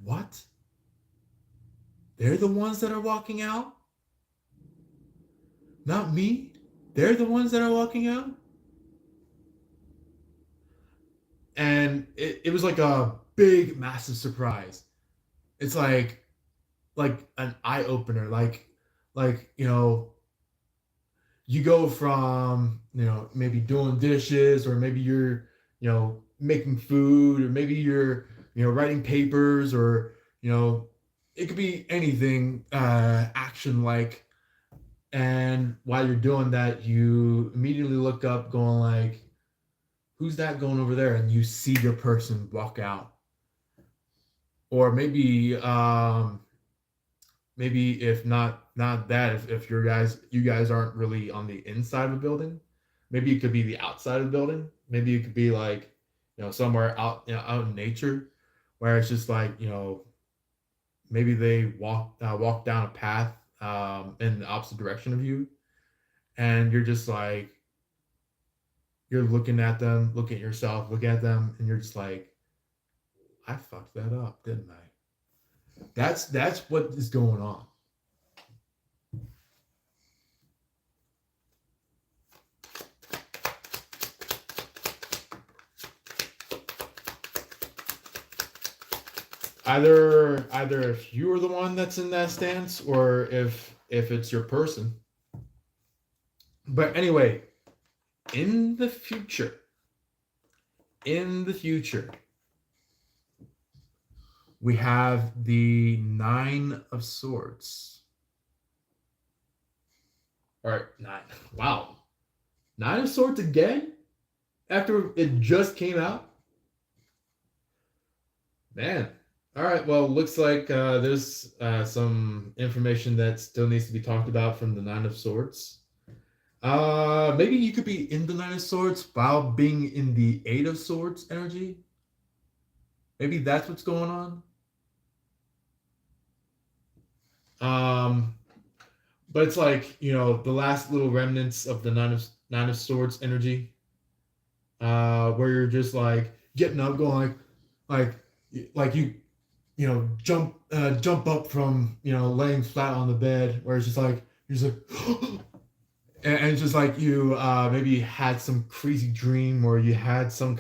[SPEAKER 1] what? They're the ones that are walking out, not me. They're the ones that are walking out. And it was like a big massive surprise. It's like an eye opener. Like you go from maybe doing dishes, or maybe you're making food, or maybe you're writing papers, or it could be anything action like. And while you're doing that, you immediately look up going like, who's that going over there? And you see your person walk out. Or maybe if not that, if you guys aren't really on the inside of the building, maybe it could be the outside of the building. Maybe it could be like somewhere out in nature, where it's just like maybe they walk down a path in the opposite direction of you, and you're just like, you're looking at them, looking at yourself, looking at them, and you're just like, I fucked that up, didn't I? That's what is going on. Either if you're the one that's in that stance, or if it's your person. But anyway, in the future, in the future, we have the Nine of Swords. All right, nine. Wow, Nine of Swords again after it just came out. Man. All right. Well, looks like there's some information that still needs to be talked about from the Nine of Swords. Maybe you could be in the Nine of Swords while being in the Eight of Swords energy. Maybe that's what's going on. Um, but it's like the last little remnants of the Nine of Swords energy, where you're just like getting up, going like jump up from laying flat on the bed, where it's just like you're just like and it's just like you maybe had some crazy dream, or uh, you had some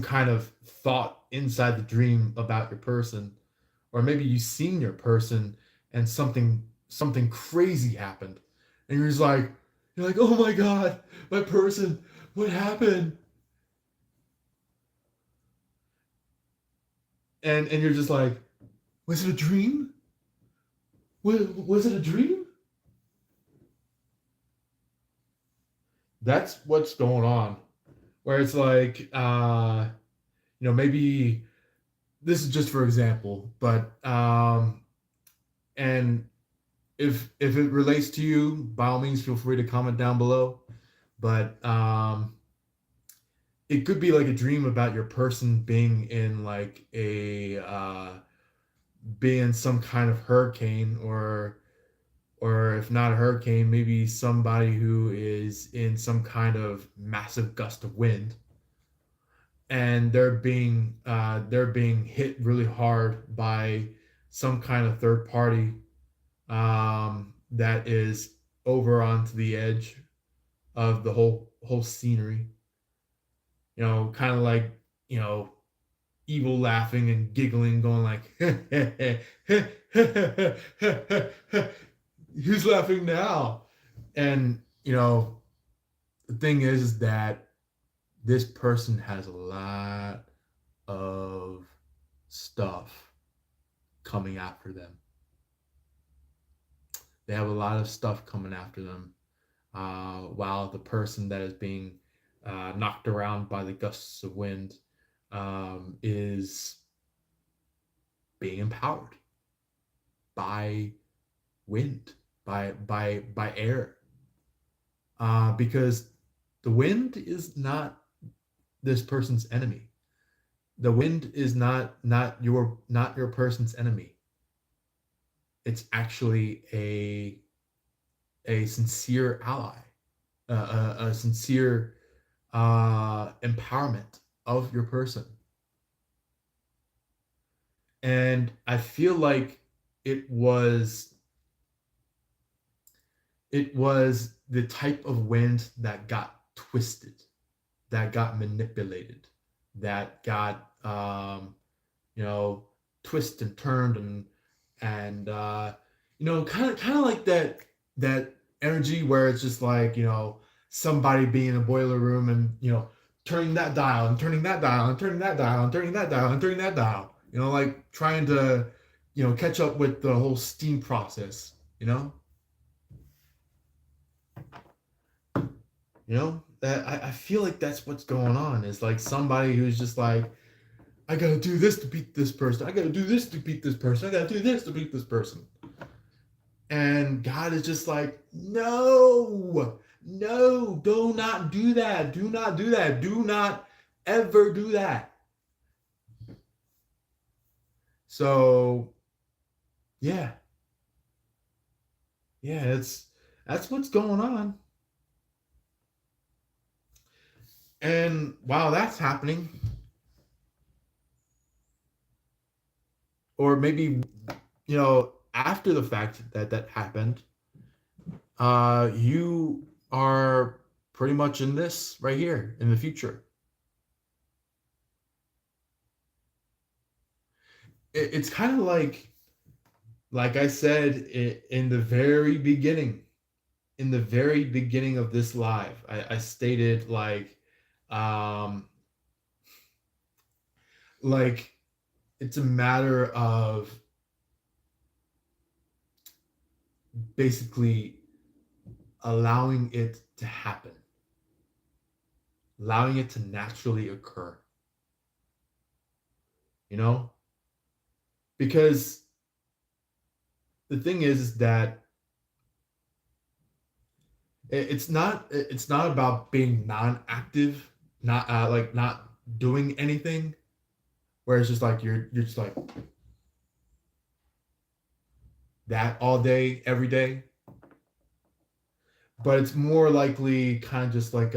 [SPEAKER 1] kind of thought inside the dream about your person, or maybe you seen your person and something crazy happened, and you're like, oh my god, my person, what happened? And you're just like, was it a dream? Was it a dream? That's what's going on. Where it's like, maybe this is just for example, but and if it relates to you, by all means, feel free to comment down below. But it could be like a dream about your person being in like being some kind of hurricane, or if not a hurricane, maybe somebody who is in some kind of massive gust of wind, and they're being hit really hard by some kind of third party that is over onto the edge of the whole scenery. Kind of like you know evil laughing and giggling, going like, "Who's laughing now?" And the thing is that this person has a lot of stuff coming after them. They have a lot of stuff coming after them, while the person that is being knocked around by the gusts of wind is being empowered by wind, by air, because the wind is not this person's enemy. The wind is not your person's enemy. It's actually a sincere ally, a sincere empowerment of your person. And I feel like it was it was the type of wind that got twisted, that got manipulated, that got twist and turned, and kind of like that energy where it's just like somebody being in a boiler room and turning that dial and turning that dial and turning that dial and turning that dial and turning that dial, like trying to catch up with the whole steam process. That I feel like that's what's going on, is like somebody who's just like, I gotta do this to beat this person. I gotta do this to beat this person. I gotta do this to beat this person. And God is just like, no, no, do not do that. Do not do that. Do not ever do that. So, yeah. Yeah, that's what's going on. And while that's happening, or maybe after the fact that happened, you are pretty much in this right here in the future. It's kind of like I said in the very beginning, of this live, I stated um like it's a matter of basically allowing it to happen, allowing it to naturally occur, you know? Because the thing is that it's not about being non-active, not like not doing anything, where it's just like you're just like that all day, every day. But it's more likely kind of just like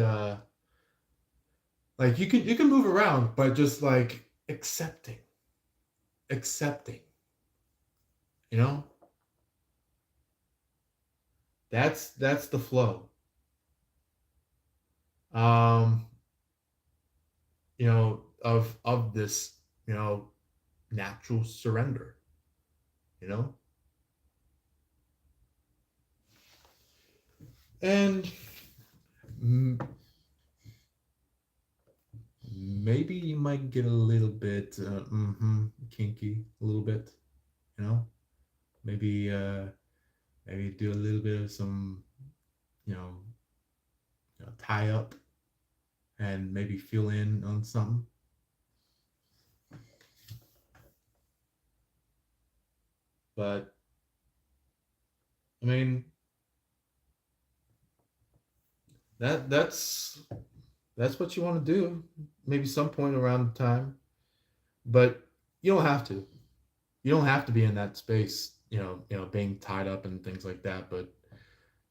[SPEAKER 1] you can move around, but just like accepting, you know? That's the flow. Um, of this, natural surrender, you know? And maybe you might get a little bit kinky, a little bit, you know? Maybe maybe do a little bit of some, you know, tie up and maybe fill in on something. But I mean, that's what you want to do. Maybe some point around the time, but you don't have to. You don't have to be in that space being tied up and things like that. But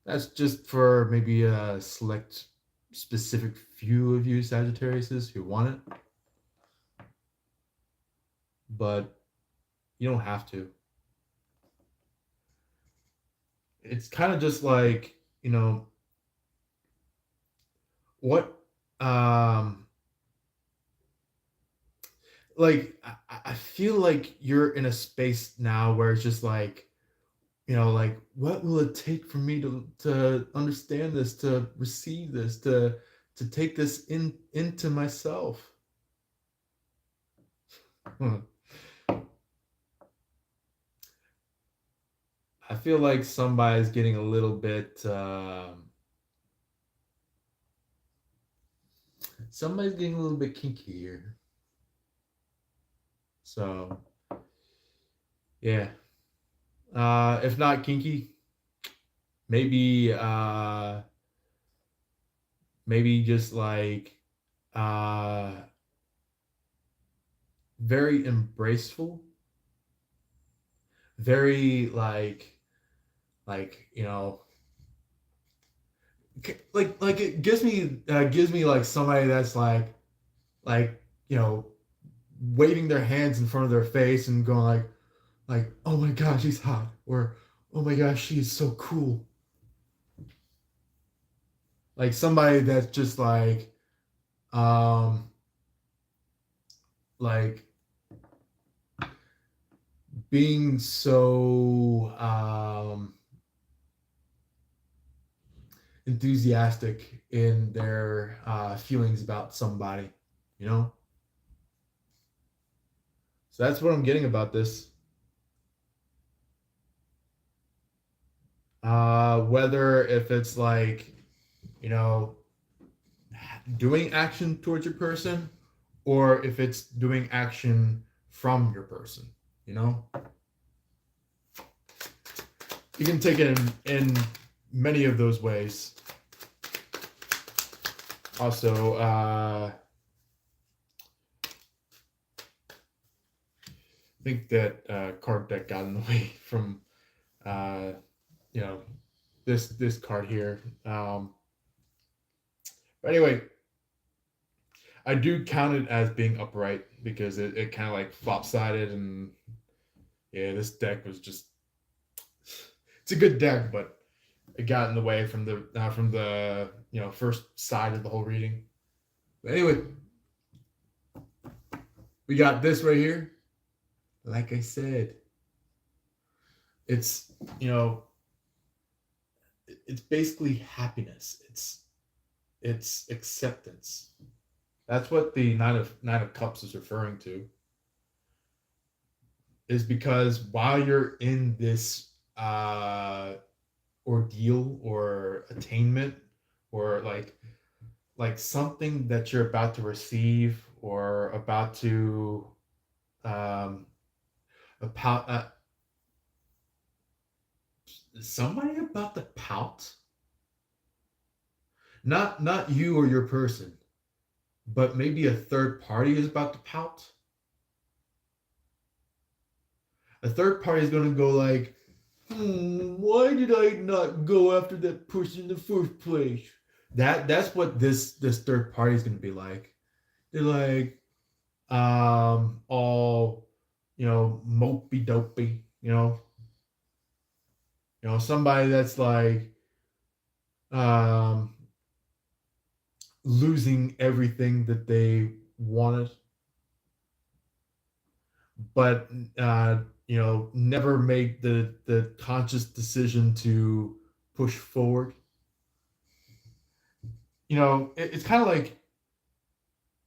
[SPEAKER 1] that's just for maybe a select specific few of you Sagittariuses who want it, but you don't have to. It's kind of just like, what um like I feel like you're in a space now where it's just like, like what will it take for me to understand this, to receive this, to take this into myself. I feel like somebody's getting a little bit kinky here. So yeah. If not kinky, maybe maybe just like uh very embraceful, very like like it gives me like somebody that's like waving their hands in front of their face and going like oh my gosh she's hot, or oh my gosh she's so cool, like somebody that's just um like being so enthusiastic in their feelings about somebody, you know. So that's what I'm getting about this. Whether if it's like, you know, doing action towards your person, or if it's doing action from your person, you know, you can take it in many of those ways. Also, I think that card deck got in the way from uh, you know this card here. But anyway, I do count it as being upright because it kind of like flop-sided, and yeah, this deck was just it's a good deck, but it got in the way from the first side of the whole reading. But anyway, we got this right here. Like I said, it's it's basically happiness. It's acceptance. That's what the Nine of Cups is referring to. Is because while you're in this ordeal or attainment, or like something that you're about to receive or about to um about somebody about to pout, not you or your person, but maybe a third party is about to pout. A third party is going to go like, why did I not go after that person in the first place? That's what this third party is going to be like. They're like all mopey dopey, somebody that's like um losing everything that they wanted, but never made the conscious decision to push forward. It's kind of like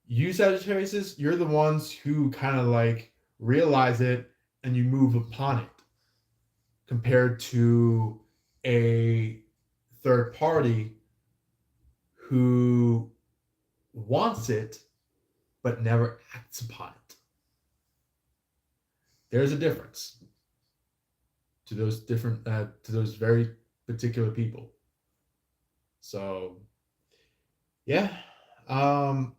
[SPEAKER 1] you Sagittarius, you're the ones who kind of like realize it and you move upon it, compared to a third party who wants it but never acts upon it. There's a difference to those very particular people. So yeah, um,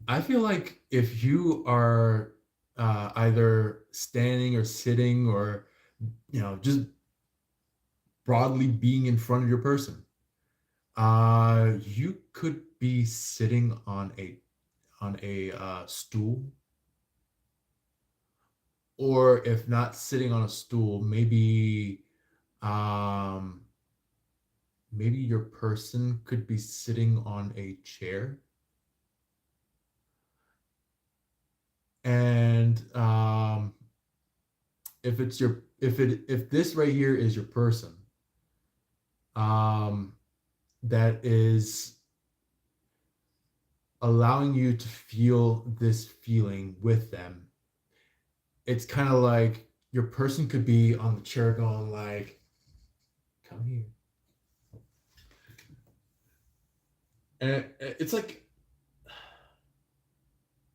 [SPEAKER 1] I feel like if you are either standing or sitting or just broadly being in front of your person, you could be sitting on a stool, or if not sitting on a stool, um maybe your person could be sitting on a chair. And if this right here is your person, um that is allowing you to feel this feeling with them, it's kind of like your person could be on the chair going like, come here. And it's like,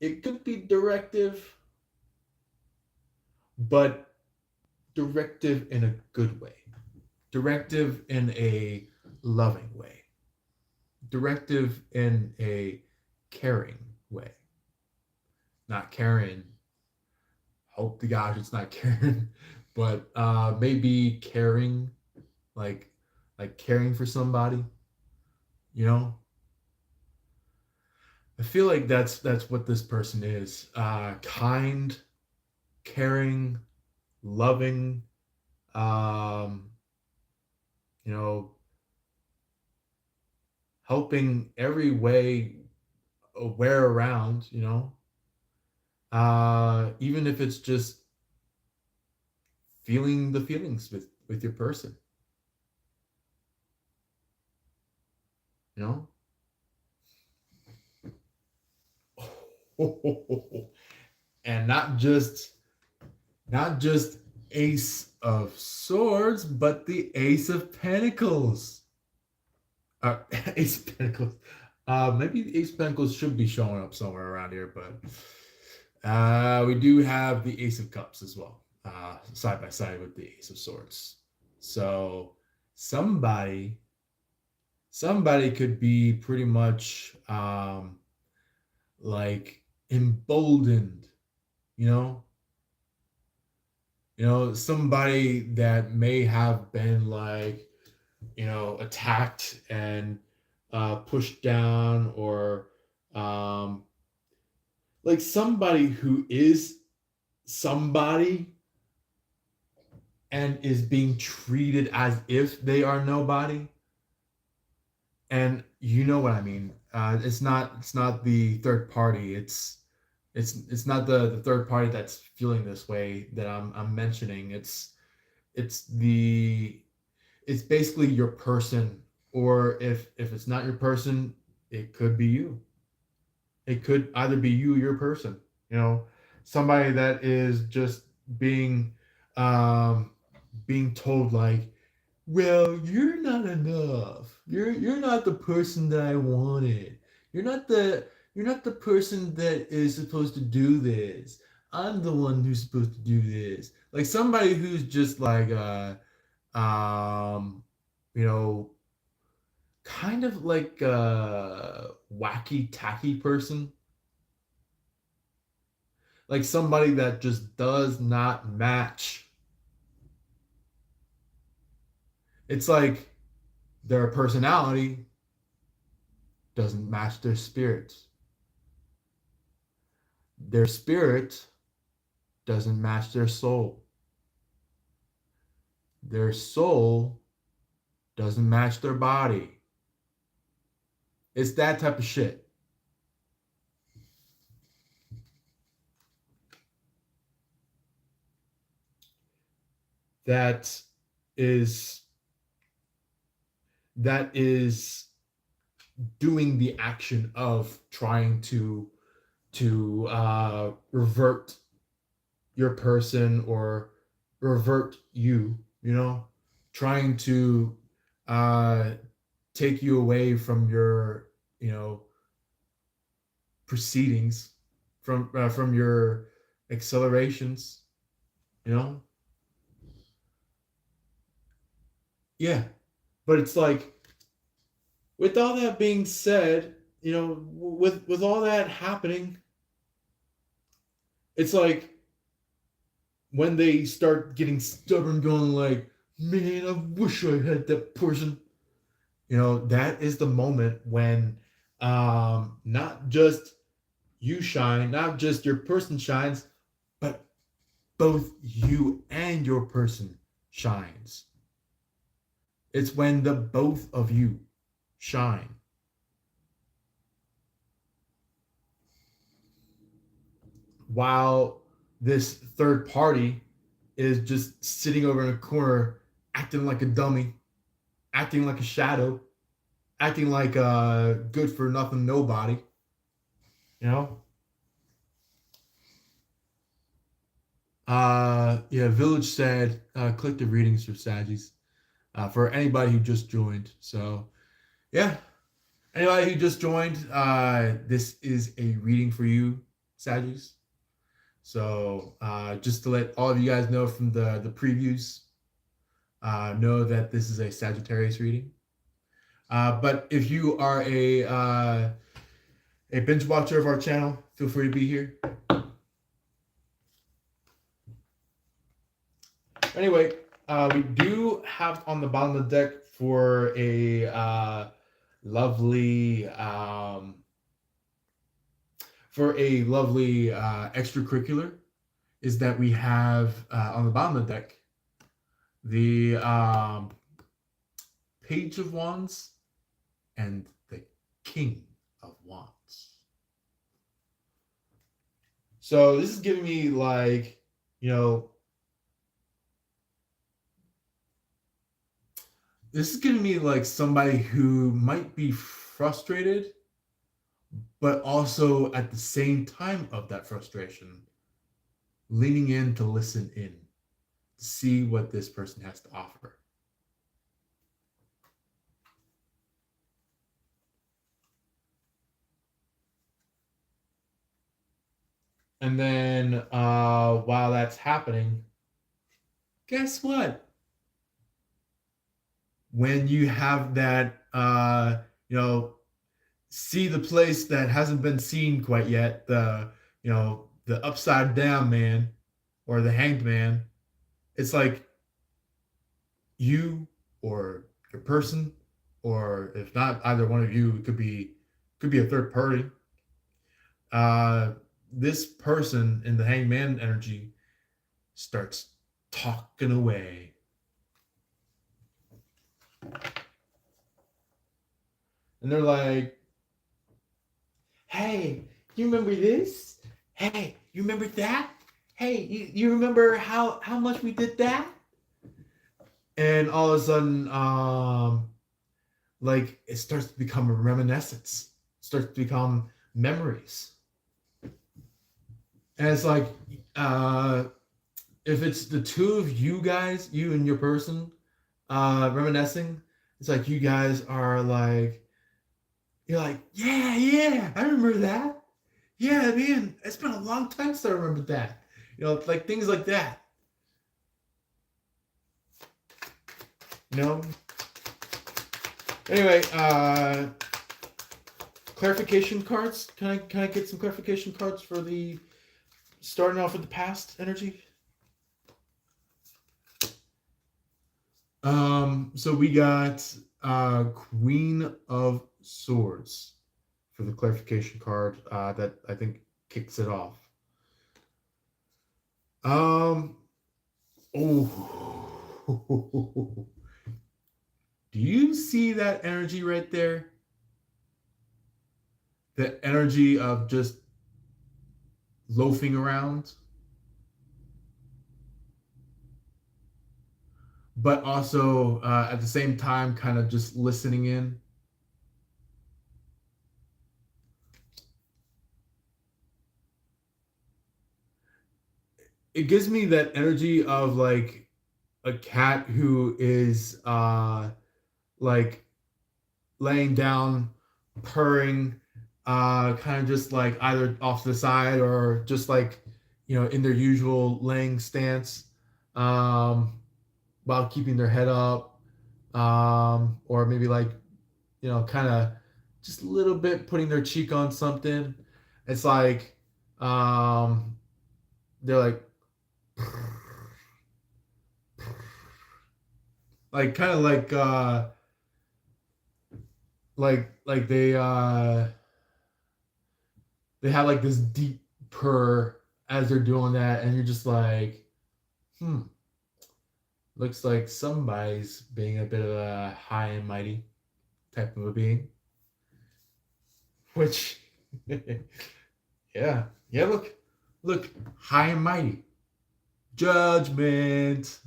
[SPEAKER 1] it could be directive, but directive in a good way, directive in a loving way, directive in a caring way. Not Karen. Hope to gosh it's not Karen, but maybe caring, like caring for somebody. You know, I feel like that's what this person is. Kind, caring, loving. Um, you know, helping every way, aware around. Even if it's just feeling the feelings with your person. You know. And not just Ace of Swords, but the Ace of Pentacles. Uh, Ace of Pentacles. Maybe the Ace of Pentacles should be showing up somewhere around here, but we do have the Ace of Cups as well, side by side with the Ace of Swords. So somebody, somebody could be pretty much like emboldened, you know, somebody that may have been like, attacked and pushed down, or um, like somebody who is somebody and is being treated as if they are nobody. And you know what I mean. It's not the third party. It's not the third party that's feeling this way that I'm mentioning. It's it's basically your person, or if it's not your person, it could be you. It could either be you or your person. You know, somebody that is just being um being told like, well, you're not enough. You're not the person that I wanted. You're not the person that is supposed to do this. I'm the one who's supposed to do this. Like somebody who's just like um you know kind of like a wacky tacky person, like somebody that just does not match. It's like their personality doesn't match their spirit. Their spirit doesn't match their soul. Their soul doesn't match their body. It's that type of shit. That is that is doing the action of trying to revert your person, or revert you, trying to uh, take you away from your, proceedings, from your accelerations, you know? Yeah. But it's like, with all that being said, with all that happening, it's like when they start getting stubborn, going like, "Man, I wish I had that person." That is the moment when not just you shine, not just your person shines, but both you and your person shines. It's when the both of you shine. While this third party is just sitting over in a corner, acting like a dummy, acting like a shadow, acting like a good for nothing nobody. You know, yeah. Village said, click the readings for Saggies. For anybody who just joined. So yeah, anybody who just joined, this is a reading for you, Saggies. So just to let all of you guys know from the previews, know that this is a Sagittarius reading. But if you are a binge watcher of our channel, feel free to be here. Anyway, we do have on the bottom of the deck for a lovely extracurricular is that we have on the bottom of the deck the Page of Wands and the King of Wands. So this is giving me like, this is giving me like somebody who might be frustrated, but also at the same time of that frustration, leaning in to listen in, to see what this person has to offer. And then while that's happening, guess what? When you have that, see the place that hasn't been seen quite yet, the upside down man or the hanged man, it's like you or your person, or if not either one of you, it could be a third party. This person in the hangman energy starts talking away. And they're like, "Hey, you remember this? Hey, you remember that? Hey, you remember how much we did that?" And all of a sudden, like it starts to become a reminiscence, starts to become memories. And it's like, if it's the two of you guys, you and your person, reminiscing, it's like you guys are like, you're like, yeah, I remember that. Yeah, man, it's been a long time since I remembered that. Like things like that. Anyway, clarification cards. Can I get some clarification cards for the starting off with the past energy? So we got Queen of Swords for the clarification card that I think kicks it off. Oh. Do you see that energy right there? The energy of just loafing around, but also at the same time kind of just listening in. It gives me that energy of like a cat who is like laying down, purring, kind of just like either off to the side or just like, in their usual laying stance, while keeping their head up, or maybe like, kind of just a little bit putting their cheek on something. It's like they're like kind of like they have like this deep purr as they're doing that, and you're just like, looks like somebody's being a bit of a high and mighty type of a being. Which, yeah, yeah. Look, high and mighty, judgment.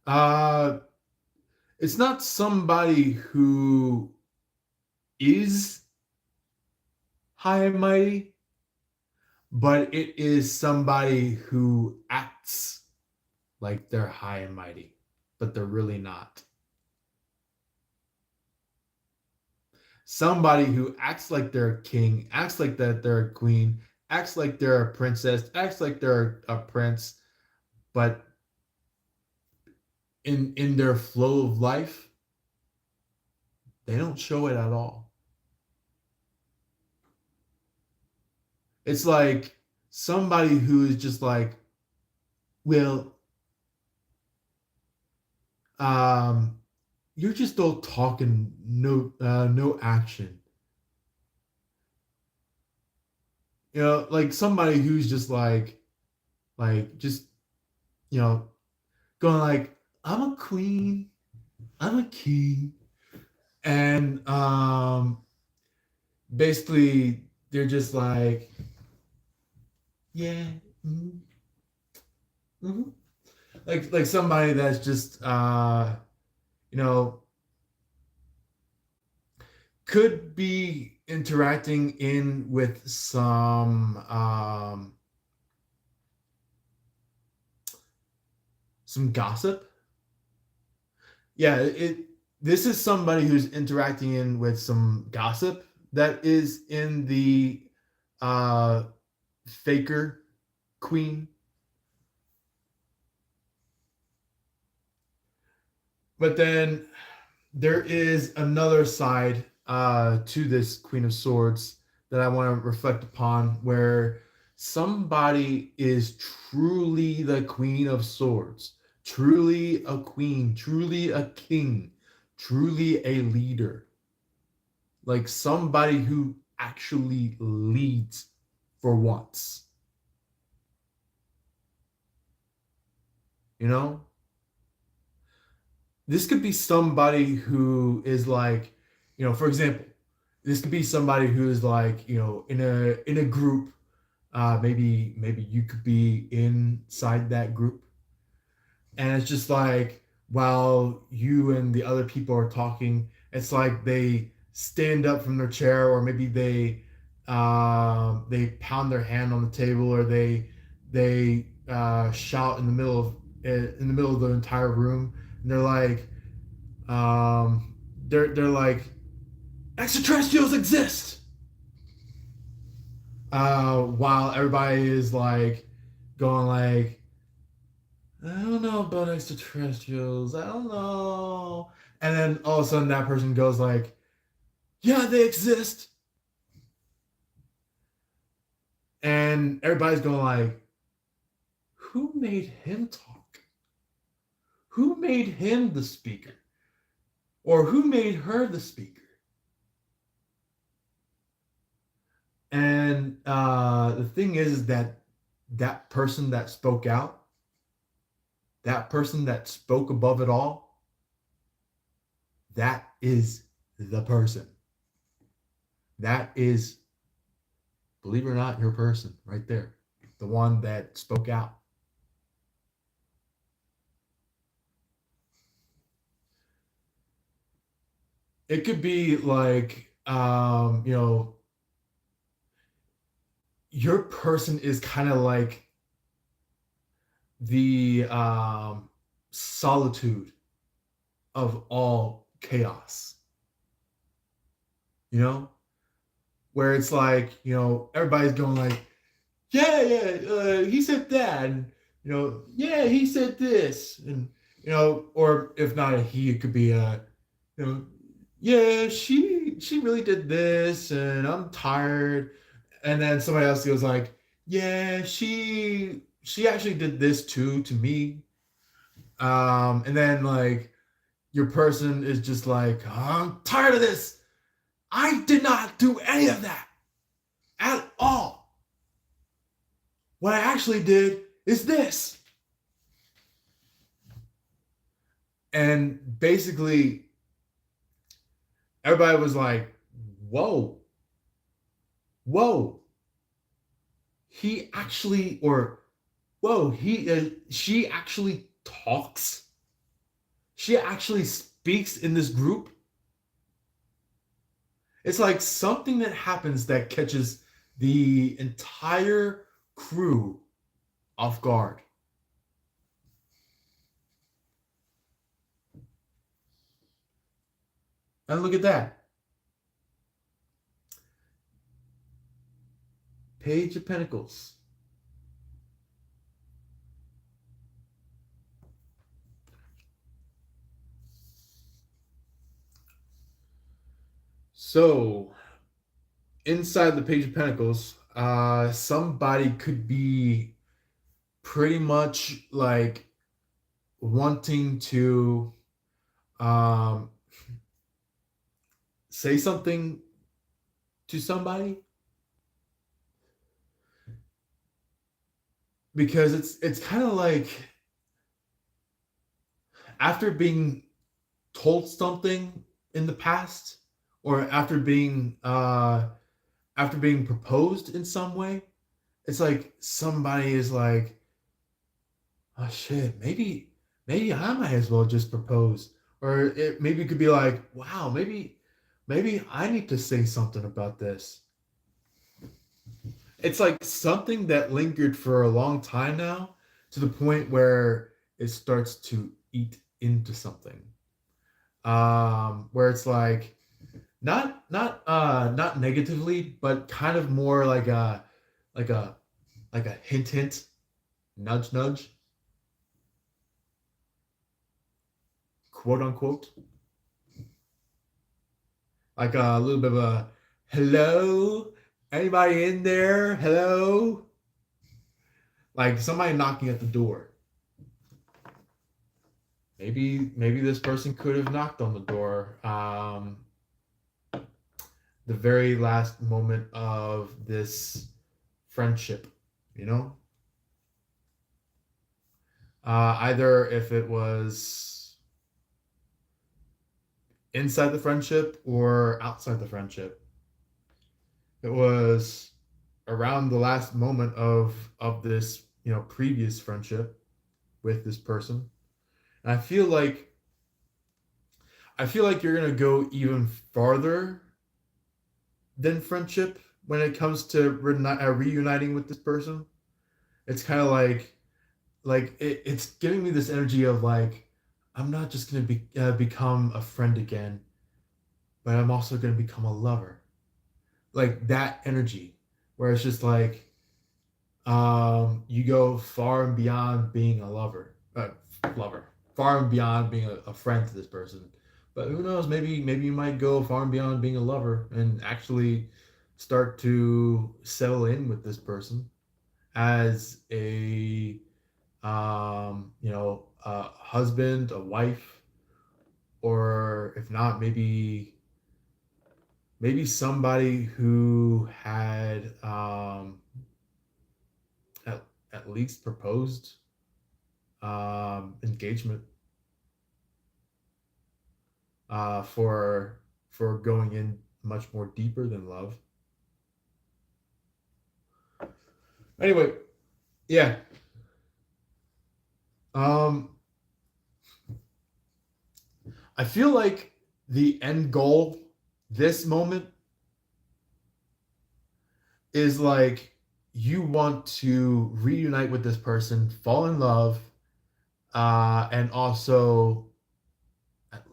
[SPEAKER 1] Uh, it's not somebody who is high and mighty, but it is somebody who acts like they're high and mighty, but they're really not. Somebody who acts like they're a king, acts like that they're a queen, acts like they're a princess, acts like they're a prince, but in their flow of life, they don't show it at all. It's like somebody who is just like, well, um, you're just all talking, no action. Like somebody who's just like just you know, going like, I'm a queen, I'm a king, and basically they're just like, yeah, mm-hmm, mm-hmm. Like somebody that's just you know could be interacting in with some gossip. Yeah, it this is somebody who's interacting in with some gossip that is in the uh faker queen. But then there is another side to this Queen of Swords that I want to reflect upon, where somebody is truly the Queen of Swords, truly a queen, truly a king, truly a leader, like somebody who actually leads for once, you know? This could be somebody who is like, for example, this could be somebody who is like, in a group. Maybe you could be inside that group, and it's just like while you and the other people are talking, it's like they stand up from their chair, or maybe they pound their hand on the table, or they shout in the middle of the entire room, and they're like, they're like, extraterrestrials exist. While everybody is like going like, I don't know about extraterrestrials. I don't know. And then all of a sudden that person goes like, yeah, they exist. And everybody's going like, who made him talk? Who made him the speaker? Or who made her the speaker? And the thing is that that person that spoke out, that person that spoke above it all, that is the person. That is, believe it or not, your person right there. The one that spoke out. It could be like, your person is kind of like the solitude of all chaos, you know, where it's like, everybody's going like, yeah, he said that, and Yeah, he said this, and or if not a he, it could be you know, yeah, she really did this, and I'm tired. And then somebody else goes like, yeah, she actually did this too to me. And then like your person is just like, oh, I'm tired of this. I did not do any of that at all. What I actually did is this. And basically, everybody was like, whoa, whoa. He actually, or whoa, she actually talks. She actually speaks in this group. It's like something that happens that catches the entire crew off guard. And look at that. Page of Pentacles. So, inside the Page of Pentacles, somebody could be pretty much like wanting to um, say something to somebody because it's kind of like after being told something in the past or after being proposed in some way, it's like somebody is like, oh shit, maybe I might as well just propose. Or it maybe could be like, wow, maybe I need to say something about this. It's like something that lingered for a long time now to the point where it starts to eat into something. Where it's like not negatively, but kind of more like a like a hint, nudge nudge, quote unquote, like a little bit of a hello, anybody in there? Hello, like somebody knocking at the door. Maybe this person could have knocked on the door. The very last moment of this friendship, you know, either if it was inside the friendship or outside the friendship. It was around the last moment of this previous friendship with this person, and I feel like you're gonna go even farther than friendship when it comes to reuniting with this person. It's kind of like it's giving me this energy of like I'm not just gonna become a friend again, but I'm also gonna become a lover. Like that energy, where it's just like you go far and beyond being a lover, far and beyond being a friend to this person. But who knows? Maybe you might go far and beyond being a lover and actually start to settle in with this person as a husband, a wife, or if not, maybe somebody who had at least proposed engagement for going in much more deeper than love. Anyway, yeah. Um, I feel like the end goal, this moment, is like you want to reunite with this person, fall in love, and also at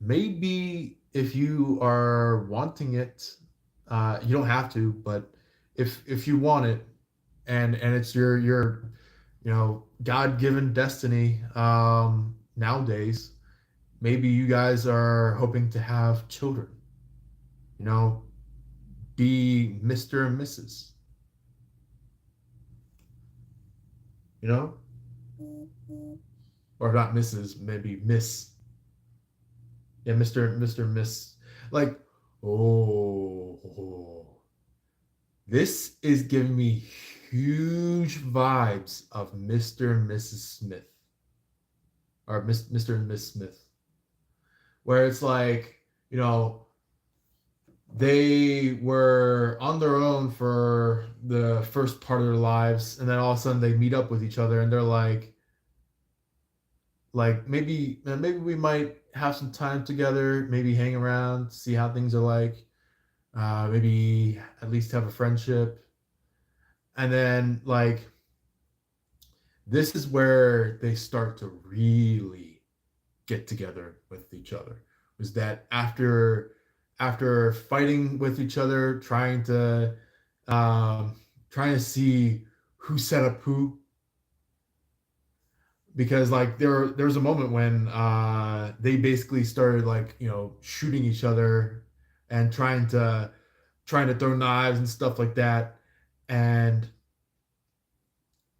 [SPEAKER 1] maybe if you are wanting it, you don't have to, but if you want it, and it's your God-given destiny. Nowadays, maybe you guys are hoping to have children. You know, be Mr. and Mrs. You know, or not Mrs. Maybe Miss. Yeah, Mr. Miss. Like, oh, this is giving me huge vibes of Mr. and Mrs. Smith, or Mr. and Miss Smith, where it's like, you know, they were on their own for the first part of their lives, and then all of a sudden they meet up with each other, and they're like maybe we might have some time together, maybe hang around, see how things are like, maybe at least have a friendship, and then like this is where they start to really get together with each other. Was that after fighting with each other, um, trying to see who set up who, because like there was a moment when they basically started like shooting each other and trying to throw knives and stuff like that. And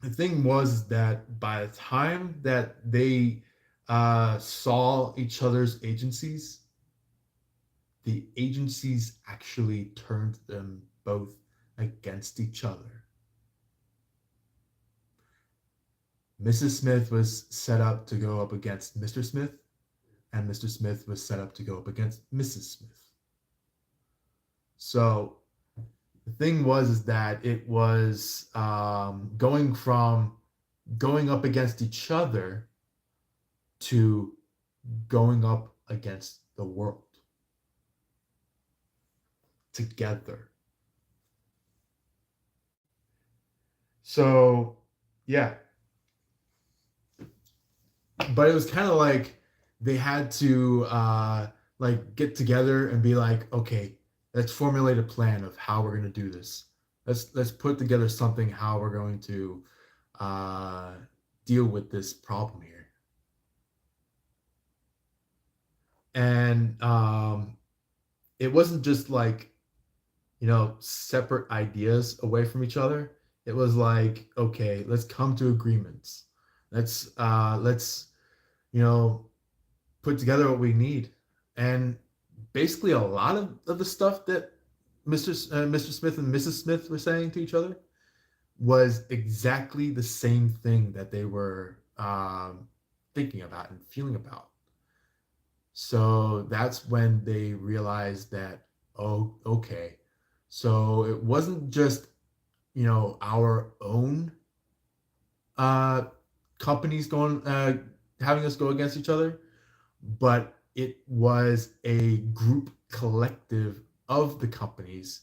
[SPEAKER 1] the thing was that by the time that they saw each other's agencies, the agencies actually turned them both against each other. Mrs. Smith was set up to go up against Mr. Smith, and Mr. Smith was set up to go up against Mrs. Smith. So the thing was is that it was going from going up against each other to going up against the world together. So yeah, but it was kind of like they had to like get together and be like, okay, let's formulate a plan of how we're going to do this. Let's put together something how we're going to uh, deal with this problem here. And it wasn't just like separate ideas away from each other. It was like, okay, let's come to agreements. Let's you know put together what we need. And basically, a lot of the stuff that Mr. Smith and Mrs. Smith were saying to each other was exactly the same thing that they were thinking about and feeling about. So that's when they realized that, oh, okay. So it wasn't just, our own uh, companies having us go against each other, but it was a group collective of the companies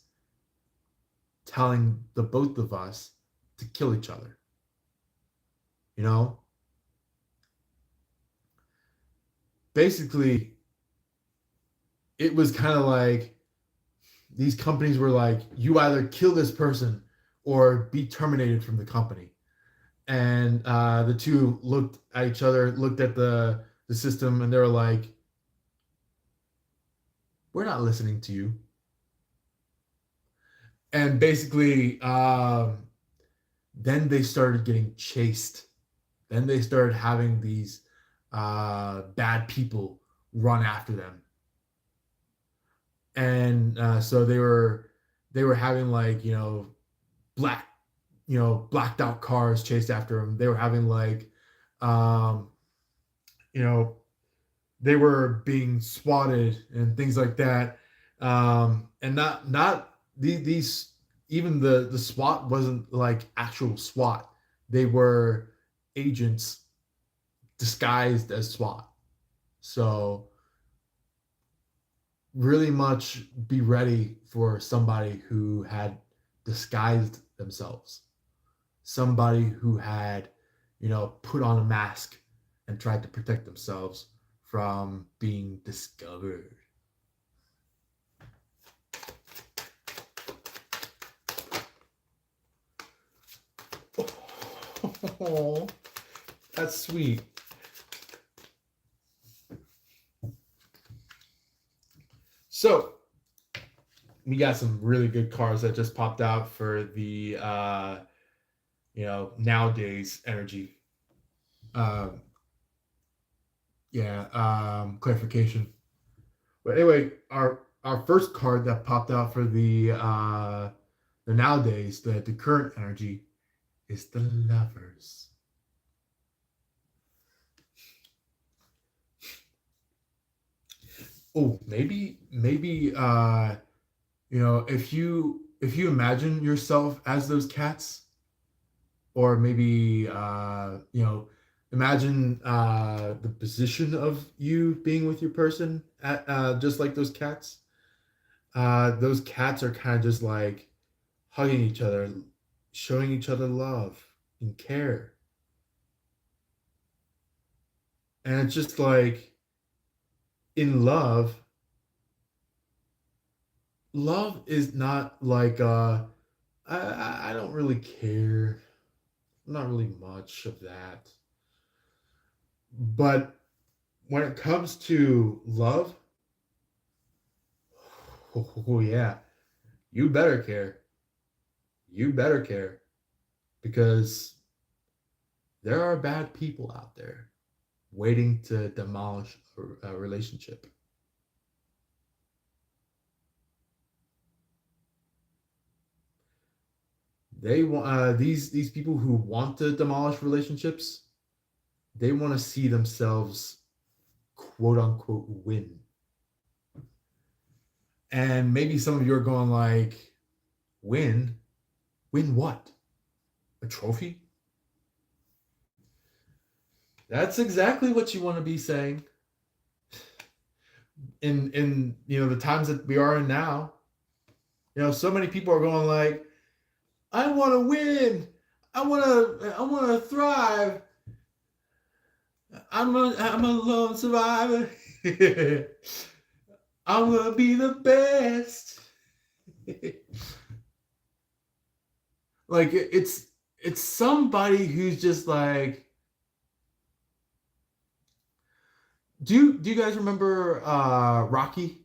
[SPEAKER 1] telling the both of us to kill each other. You know, basically, it was kind of like these companies were like, you either kill this person or be terminated from the company. And the two looked at each other, looked at the system, and they were like, we're not listening to you. And basically, then they started getting chased. Then they started having these bad people run after them, and so they were having like black blacked out cars chased after them. They were having like um, you know they were being swatted and things like that, and not these even the SWAT wasn't like actual SWAT. They were agents disguised as SWAT. So really much be ready for somebody who had disguised themselves, somebody who had put on a mask and tried to protect themselves from being discovered. Oh, that's sweet. So we got some really good cards that just popped out for the nowadays energy. Um, clarification. But anyway, our first card that popped out for the nowadays, the current energy is the Lovers. Oh, maybe if you imagine yourself as those cats, or maybe imagine the position of you being with your person at, just like those cats. Those cats are kind of just like hugging each other, showing each other love and care. And it's just like in love is not like I don't really care. Not really much of that. But when it comes to love, oh yeah, you better care. You better care because there are bad people out there waiting to demolish a relationship. They want these people who want to demolish relationships. They want to see themselves quote unquote win. And maybe some of you are going like, win? Win what? A trophy? That's exactly what you want to be saying. In the times that we are in now, so many people are going like, I want to win. I want to thrive. I'm a lone survivor. I'm gonna be the best. Like it's somebody who's just like, do you guys remember Rocky?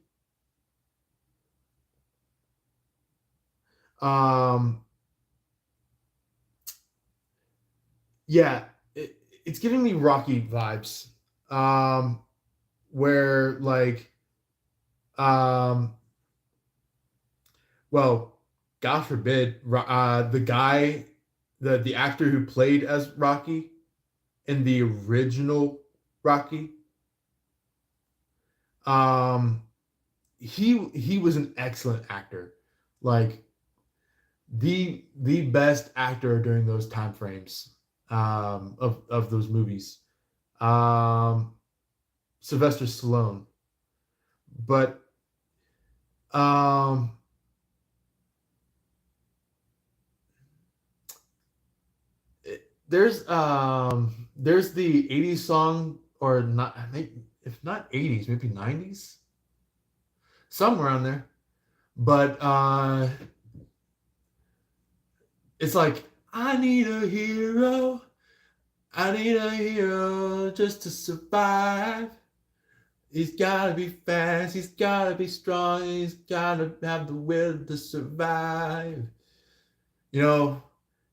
[SPEAKER 1] Um yeah, it's giving me Rocky vibes. Um where like um well, God forbid, the guy, the actor who played as Rocky in the original Rocky, um, he was an excellent actor, like the best actor during those time frames of those movies. Um, Sylvester Stallone, but um, there's the '80s song, or not, if not '80s, maybe '90s, somewhere on there. But it's like, I need a hero. I need a hero just to survive. He's gotta be fast. He's gotta be strong. He's gotta have the will to survive. You know,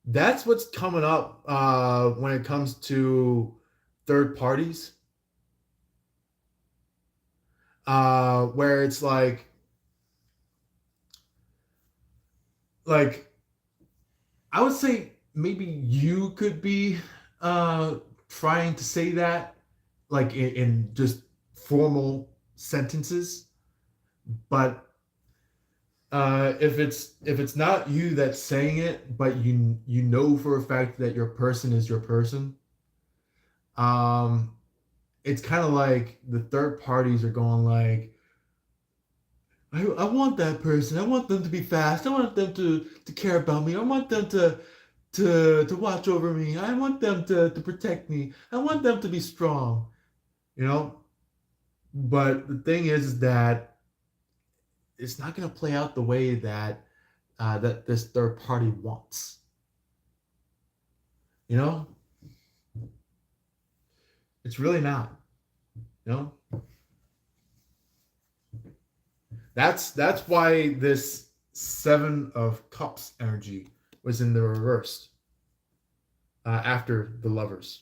[SPEAKER 1] that's what's coming up when it comes to third parties, where it's like I would say maybe you could be uh, trying to say that like in just formal sentences, but if it's not you that's saying it, but you know for a fact that your person is your person, um, it's kind of like the third parties are going like, I want that person. I want them to be fast. I want them to care about me. I want them to watch over me. I want them to protect me. I want them to be strong. You know? But the thing is that it's not gonna play out the way that that this third party wants. You know, it's really not. You know, that's why this Seven of Cups energy was in the reverse after the Lovers.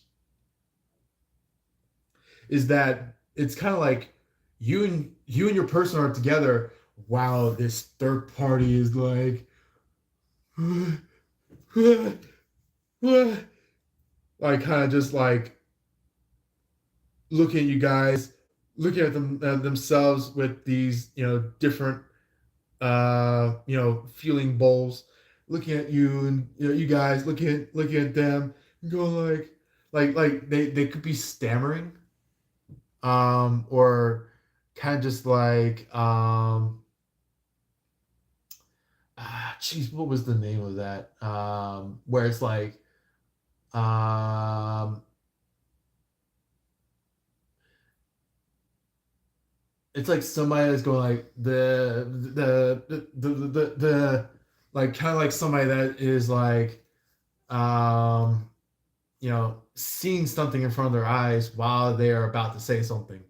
[SPEAKER 1] Is that it's kind of like you and your person are together while this third party is like like kind of just like looking at you guys, looking at themselves with these different feeling bowls, looking at you and you guys looking at them and going like they could be stammering or kind of just like what was the name of that where it's like um it's like somebody that's going like the like kind of like somebody that is like um seeing something in front of their eyes while they are about to say something,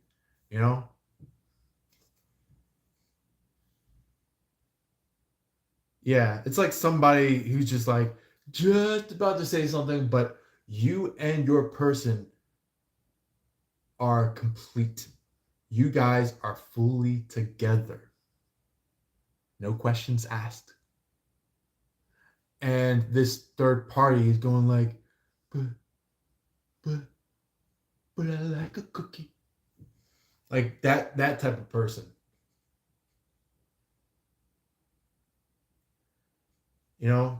[SPEAKER 1] you know. Yeah, it's like somebody who's just about to say something, but you and your person are complete. You guys are fully together. No questions asked. And this third party is going like, but, but, but I like a cookie. Like that type of person. You know,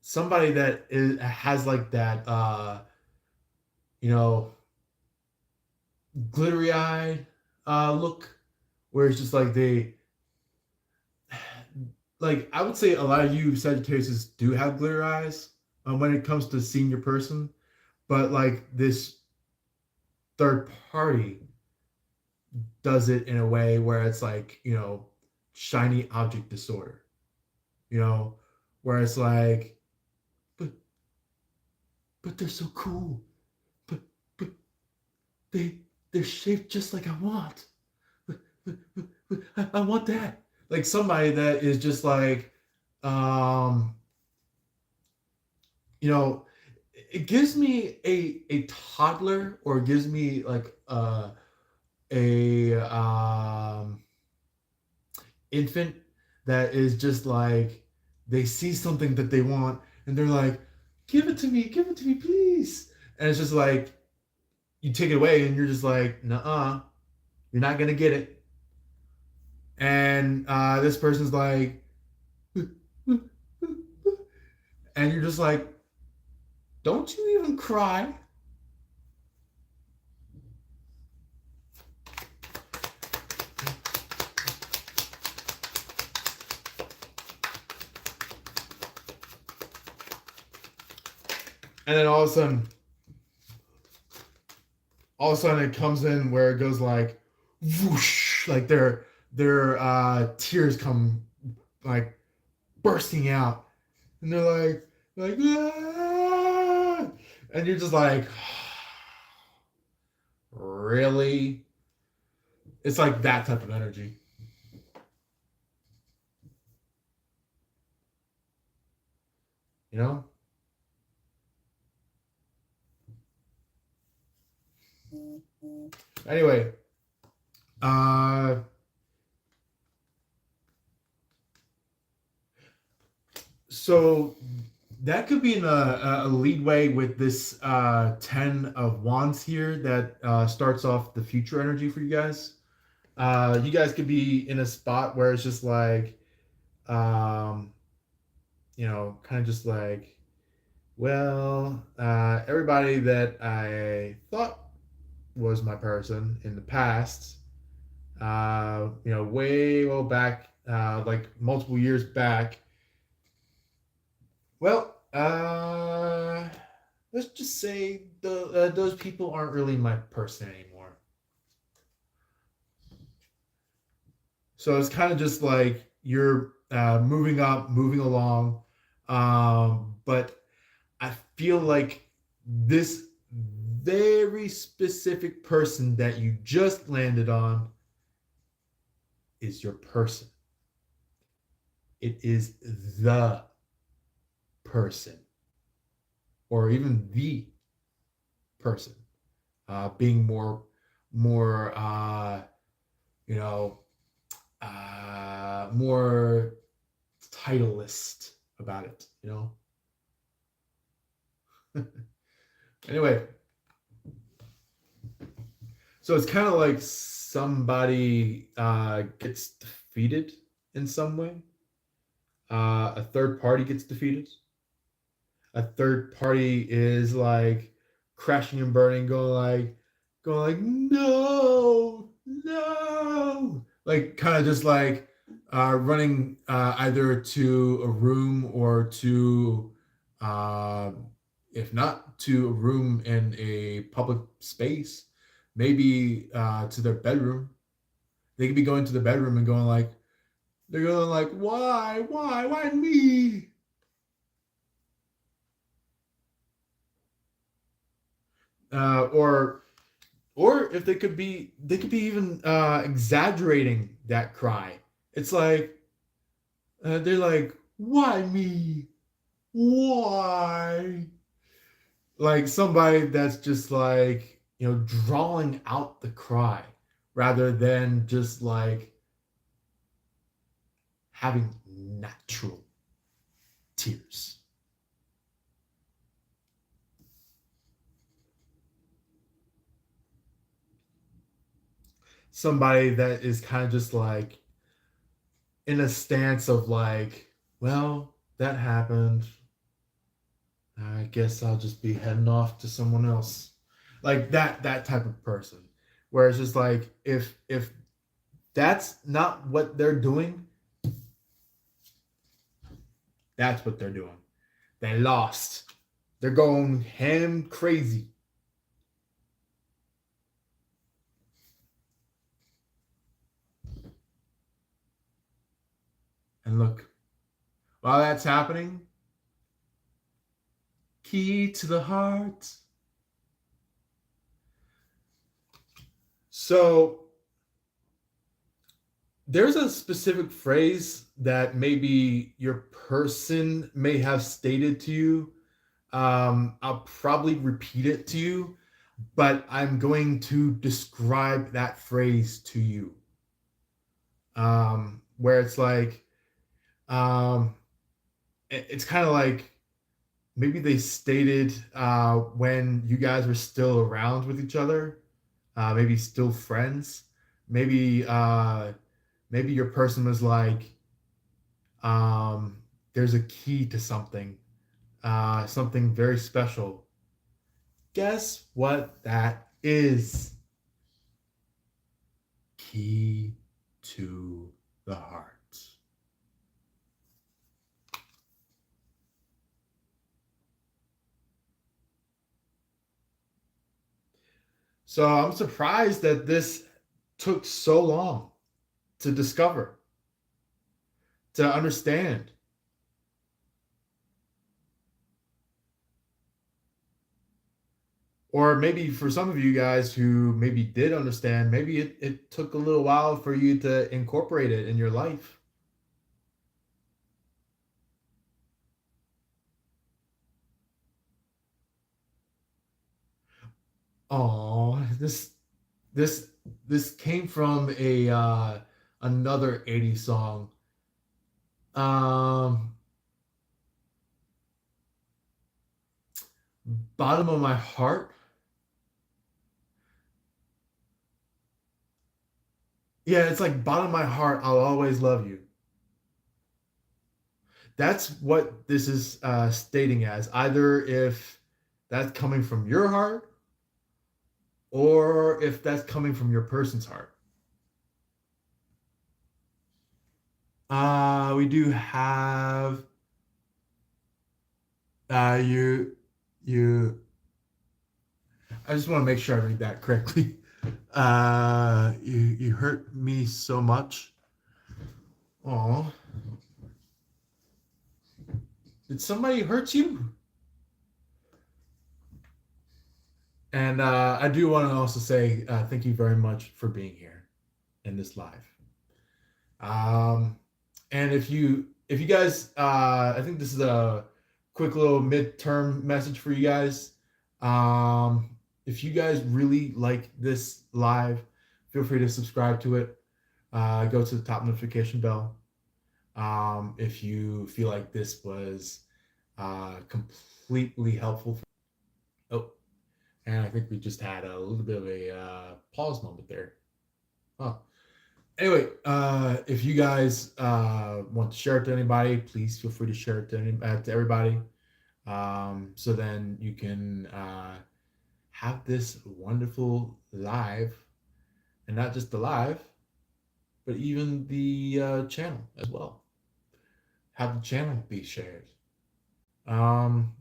[SPEAKER 1] somebody that has like that, you know, glittery eye look, where it's just like like I would say a lot of you Sagittarius do have glitter eyes when it comes to seeing your person, but like this third party does it in a way where it's like shiny object disorder, you know, where it's like, but but they're so cool, but but they're shaped just like I want, I want that. Like somebody that is just like, um, you know, it gives me a toddler, or it gives me like a infant that is just like they see something that they want and they're like, give it to me, please. And it's just like you take it away and you're just like, nah, you're not gonna get it. And this person's like, and you're just like, don't you even cry. And then all of a sudden it comes in where it goes like whoosh, like their tears come like bursting out, and they're like ah! And you're just like, really? It's like that type of energy, you know. Anyway, uh so that could be in a lead way with this 10 of wands here that starts off the future energy for you guys. You guys could be in a spot where it's just like um kind of just like, well, everybody that I thought was my person in the past, way well back, like multiple years back. Well, let's just say those people aren't really my person anymore. So it's kind of just like you're moving up, moving along, but I feel like this very specific person that you just landed on is your person. It is the person, or even the person, being more, you know, more titleist about it, you know. Anyway, so it's kind of like somebody gets defeated in some way. A third party gets defeated. A third party is like crashing and burning, going like, no, no, like kind of just like running either to a room or to, uh, if not to a room in a public space, maybe to their bedroom. They could be going to the bedroom and going like, they're going like, why me? Or if they could be even exaggerating that cry. It's like they're like, why me? Why? Like somebody that's just like, drawing out the cry rather than just like having natural tears. Somebody that is kind of just like in a stance of like, well, that happened. I guess I'll just be heading off to someone else. Like that type of person. Where it's just like, if that's not what they're doing, that's what they're doing. They lost. They're going ham crazy. And look, while that's happening, key to the heart. So there's a specific phrase that maybe your person may have stated to you. I'll probably repeat it to you, but I'm going to describe that phrase to you. Where it's like, um, it's kind of like maybe they stated when you guys were still around with each other, maybe still friends, maybe maybe your person was like, there's a key to something, something very special. Guess what that is? Key to the heart. So I'm surprised that this took so long to discover, to understand. Or maybe for some of you guys who maybe did understand, maybe it took a little while for you to incorporate it in your life. Oh, this this came from a another 80s song. Um Bottom of My Heart. Yeah, it's like bottom of my heart, I'll always love you. That's what this is stating as. Either if that's coming from your heart or if that's coming from your person's heart. We do have you. I just want to make sure I read that correctly. You hurt me so much. Oh, did somebody hurt you? And I do want to also say thank you very much for being here in this live. Um, and if you guys, I think this is a quick little midterm message for you guys. If you guys really like this live, feel free to subscribe to it. Go to the top notification bell. If you feel like this was completely helpful. Oh, and I think we just had a little bit of a pause moment there. Huh. Anyway, if you guys want to share it to anybody, please feel free to share it to everybody. So then you can have this wonderful live, and not just the live, but even the channel as well. Have the channel be shared. Um,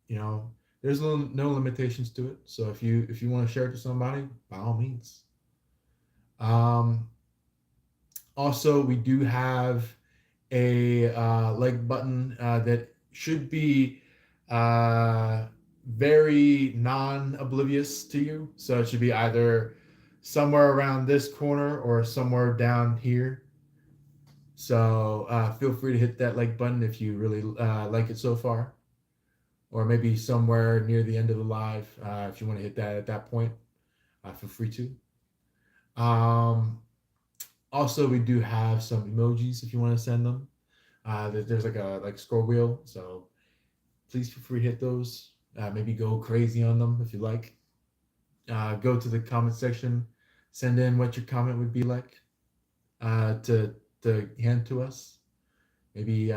[SPEAKER 1] you know, there's no limitations to it. So if you want to share it to somebody, by all means. Um, Also, we do have a like button that should be uh, very non-oblivious to you. So it should be either somewhere around this corner or somewhere down here. So feel free to hit that like button if you really like it so far, or maybe somewhere near the end of the live if you want to hit that at that point. Feel free to. Also, we do have some emojis if you want to send them. There's like a scroll wheel, so please feel free to hit those. Maybe go crazy on them if you like. Go to the comment section, send in what your comment would be like to hand to us. Maybe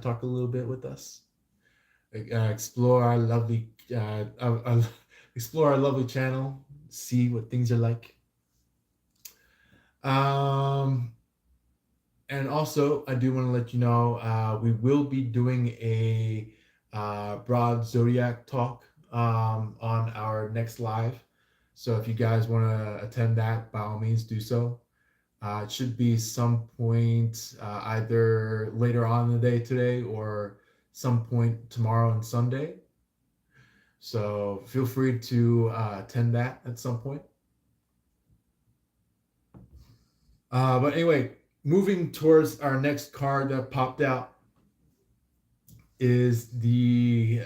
[SPEAKER 1] talk a little bit with us. Explore our lovely explore our lovely channel. See what things are like. And also, I do want to let you know we will be doing a broad zodiac talk on our next live. So if you guys want to attend that, by all means, do so. It should be some point either later on in the day today or some point tomorrow and Sunday. So feel free to attend that at some point. But anyway, moving towards our next card that popped out is the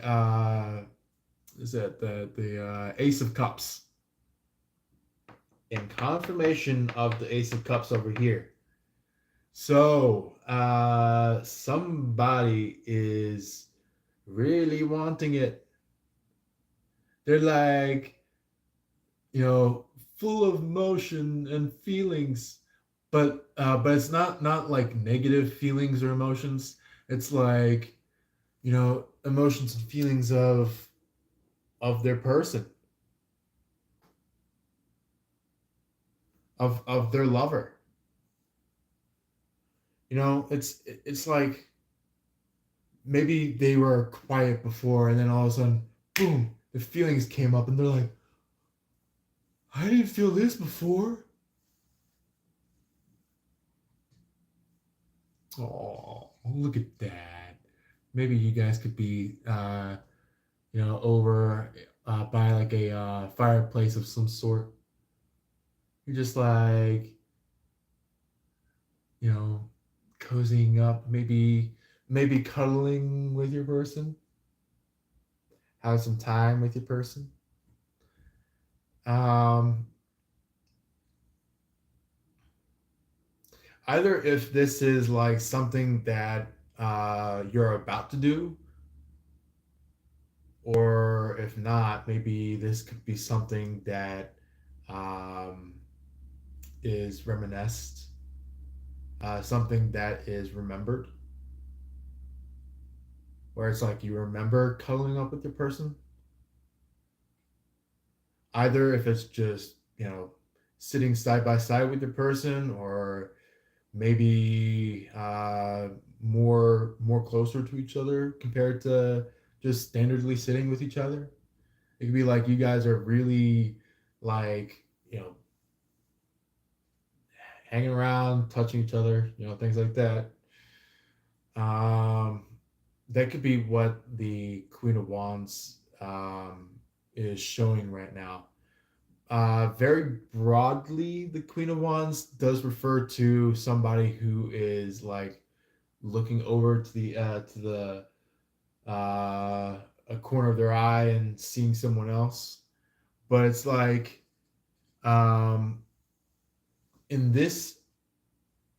[SPEAKER 1] Ace of Cups. In confirmation of the Ace of Cups over here. So somebody is really wanting it. They're like, full of emotion and feelings, but it's not like negative feelings or emotions. It's like, emotions and feelings of their person, of their lover. It's like maybe they were quiet before, and then all of a sudden, boom, the feelings came up, and they're like, I didn't feel this before. Oh, look at that. Maybe you guys could be, over by like a fireplace of some sort. You're just like, you know, cozying up, maybe cuddling with your person, have some time with your person. Um, Either if this is like something that you're about to do, or if not, maybe this could be something that um, is reminisced, something that is remembered, where it's like you remember cuddling up with your person. Either if it's just, sitting side by side with your person, or maybe more closer to each other compared to just standardly sitting with each other. It could be like you guys are really like, hanging around, touching each other, things like that. Um, that could be what the Queen of Wands is showing right now. Very broadly, the Queen of Wands does refer to somebody who is like looking over to the a corner of their eye and seeing someone else. But it's like um, in this,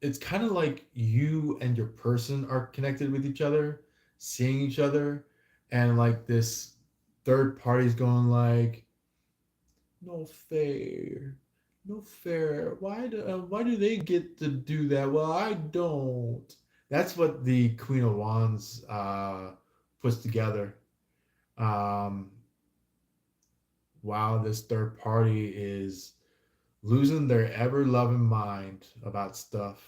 [SPEAKER 1] it's kind of like you and your person are connected with each other, seeing each other, and like this third party's going like, no fair, no fair. Why do they get to do that? Well, I don't. That's what the Queen of Wands puts together. Um, wow, this third party is losing their ever loving mind about stuff.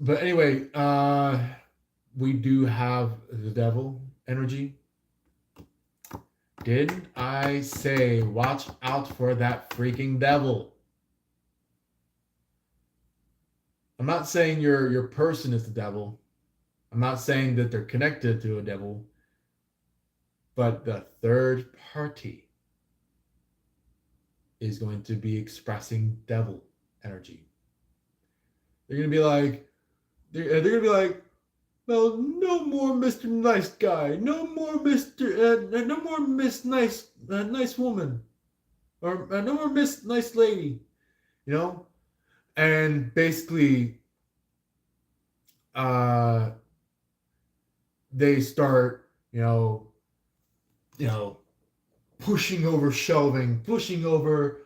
[SPEAKER 1] But anyway, we do have the devil energy. Didn't I say watch out for that freaking devil? I'm not saying your person is the devil. I'm not saying that they're connected to a devil, but the third party is going to be expressing devil energy. They're gonna be like, they're gonna be like, well, no more Mr. Nice Guy, no more no more Miss Nice, nice woman, or no more Miss Nice Lady, you know, and basically, uh, they start, you know, pushing over shelving, pushing over,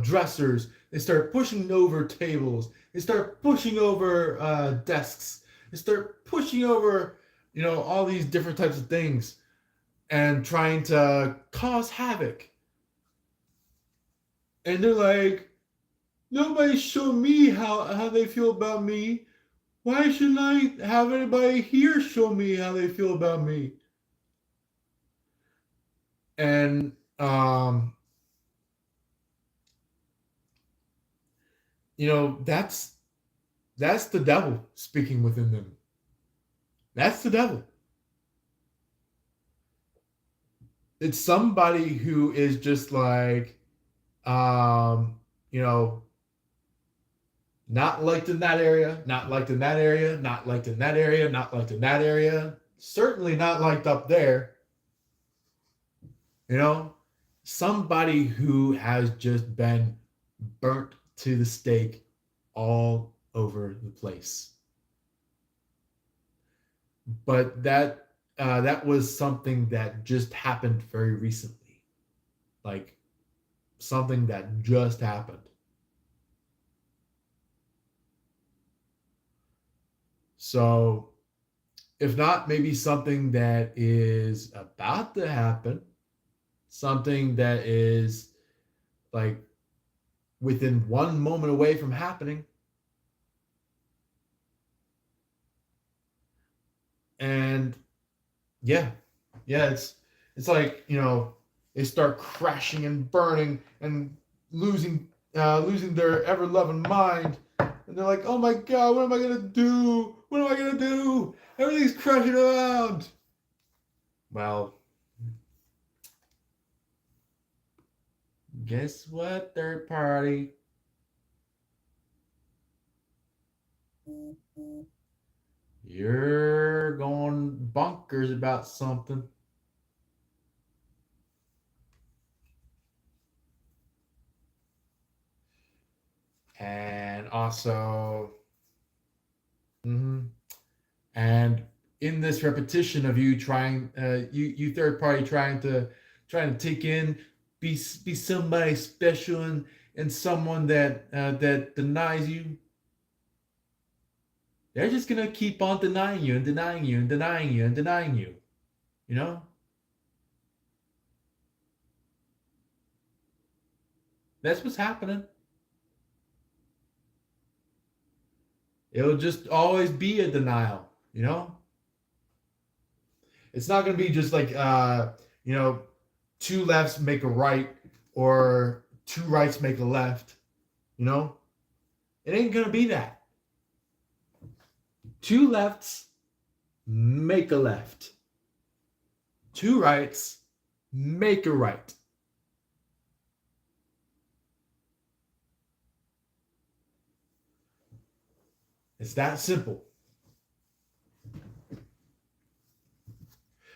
[SPEAKER 1] dressers. They start pushing over tables. They start pushing over desks. They start pushing over, all these different types of things and trying to cause havoc. And they're like, nobody show me how they feel about me. Why shouldn't I have anybody here show me how they feel about me? And that's the devil speaking within them. That's the devil. It's somebody who is just like, um, you know, not liked in that area, not liked in that area, not liked in that area, not liked in that area. Certainly not liked up there. You know, somebody who has just been burnt to the stake all over the place. But that was something that just happened very recently, like something that just happened. So, if not, maybe something that is about to happen, something that is like within one moment away from happening. And yeah, yeah, it's like, they start crashing and burning and losing their ever loving mind, and they're like, oh my god, what am I gonna do? What am I gonna do? Everything's crashing around. Well, guess what, third party? You're going bonkers about something. And also, mhm, and in this repetition of you trying, you third party trying to take in, be somebody special and someone that denies you, they're just gonna keep on denying you and denying you and denying you and denying you. You know, that's what's happening. It'll just always be a denial. It's not gonna be just like two lefts make a right or two rights make a left. You know, it ain't gonna be that. Two lefts make a left. Two rights, make a right. It's that simple.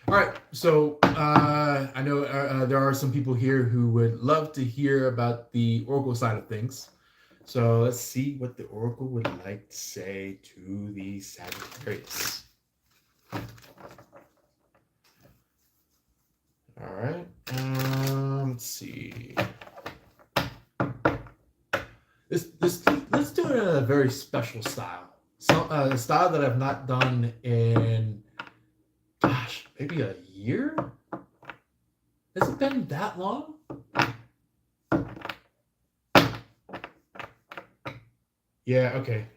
[SPEAKER 1] All right, so I know there are some people here who would love to hear about the Oracle side of things. So let's see what the Oracle would like to say to the Sagittarius. All right, let's see. Let's do it in a very special style. So a style that I've not done in, gosh, maybe a year. Has it been that long? Yeah. Okay.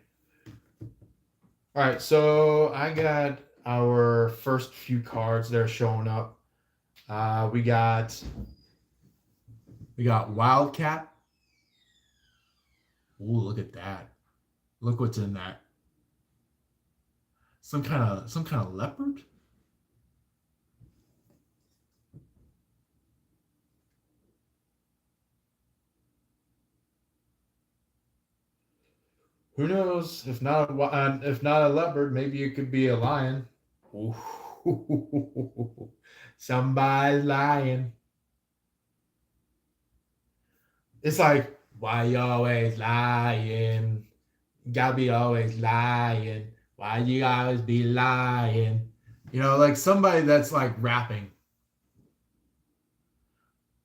[SPEAKER 1] All right. So I got our first few cards that are showing up. We got Wildcat. Ooh, look at that. Look what's in that. Some kind of leopard? Who knows? If not a leopard, maybe it could be a lion. Ooh. Somebody's lying. It's like, why you always lying? You gotta be always lying. Why you always be lying? You know, like somebody that's like rapping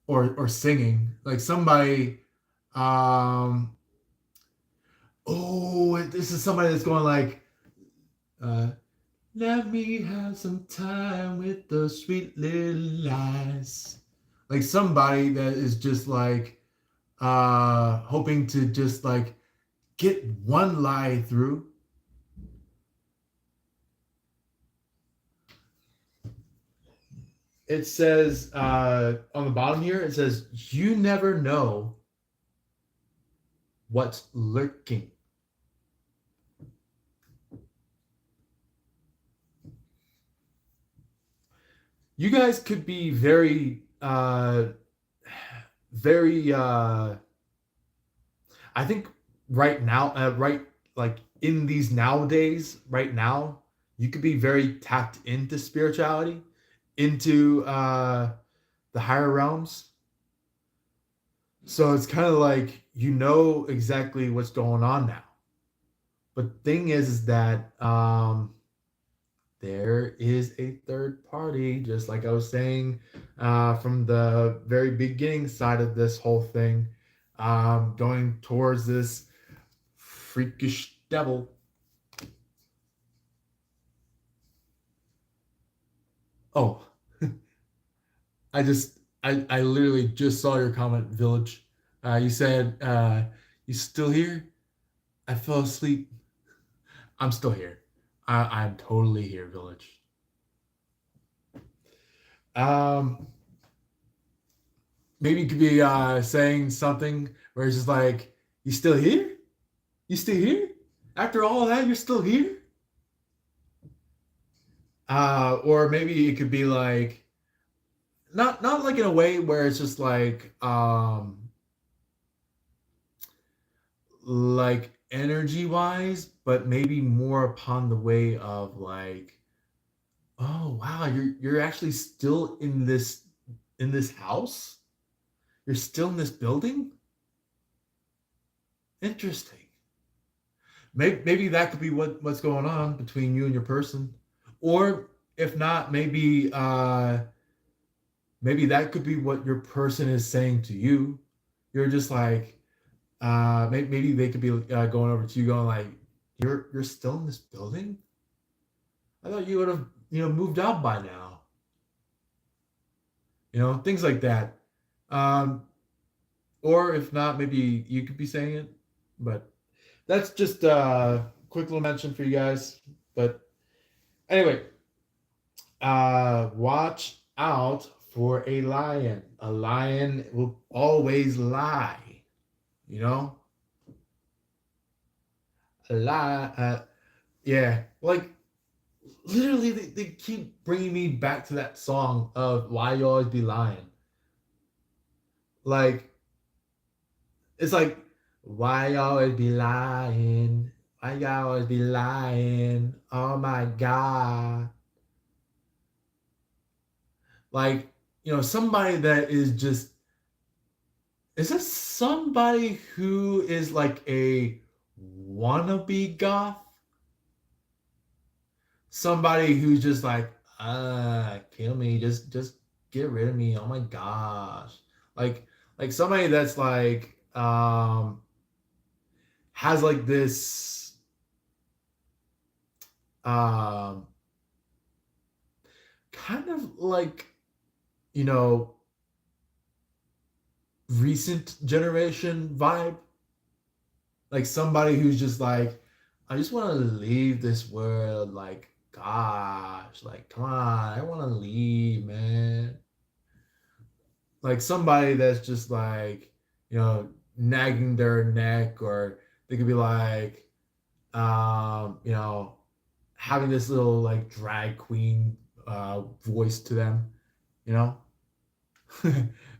[SPEAKER 1] or singing. Like somebody oh, this is somebody that's going like uh let me have some time with those sweet little lies. Like somebody that is just like hoping to just like get one lie through. It says on the bottom here, it says, you never know what's lurking. You guys could be very, very, I think right now, right, like in these nowadays, right now, you could be very tapped into spirituality, into the higher realms. So it's kind of like you know exactly what's going on now. But the thing is that there is a third party, just like I was saying from the very beginning side of this whole thing, going towards this freakish devil. Oh, I literally just saw your comment, Village. You said, you still here? I fell asleep. I'm still here. I'm totally here, Village. Um, Maybe you could be saying something where it's just like, you still here? You still here? After all that, you're still here? Or maybe it could be like, not like in a way where it's just like energy wise, but maybe more upon the way of like, oh wow, you're actually still in this house? You're still in this building? Interesting. Maybe that could be what's going on between you and your person. Or if not, maybe that could be what your person is saying to you. You're just like maybe they could be going over to you going like, you're still in this building? I thought you would have, moved out by now. Things like that. Um, or if not, maybe you could be saying it. But that's just a quick little mention for you guys. But anyway, watch out for a lion. A lion will always lie. You know, a lie. Yeah, like literally they keep bringing me back to that song of "Why You Always Be Lying." Like it's like, "Why you always be lying? Why you always be lying? Oh my god!" Like, somebody that is just, is this somebody who is like a wannabe goth? Somebody who's just like, kill me, just get rid of me. Oh my gosh. Like somebody that's like has like this um kind of like, you know, recent generation vibe. Like somebody who's just like, I just want to leave this world. Like, gosh, like, come on, I want to leave, man. Like somebody that's just like, nagging their neck, or they could be like, you know, having this little like drag queen voice to them, you know.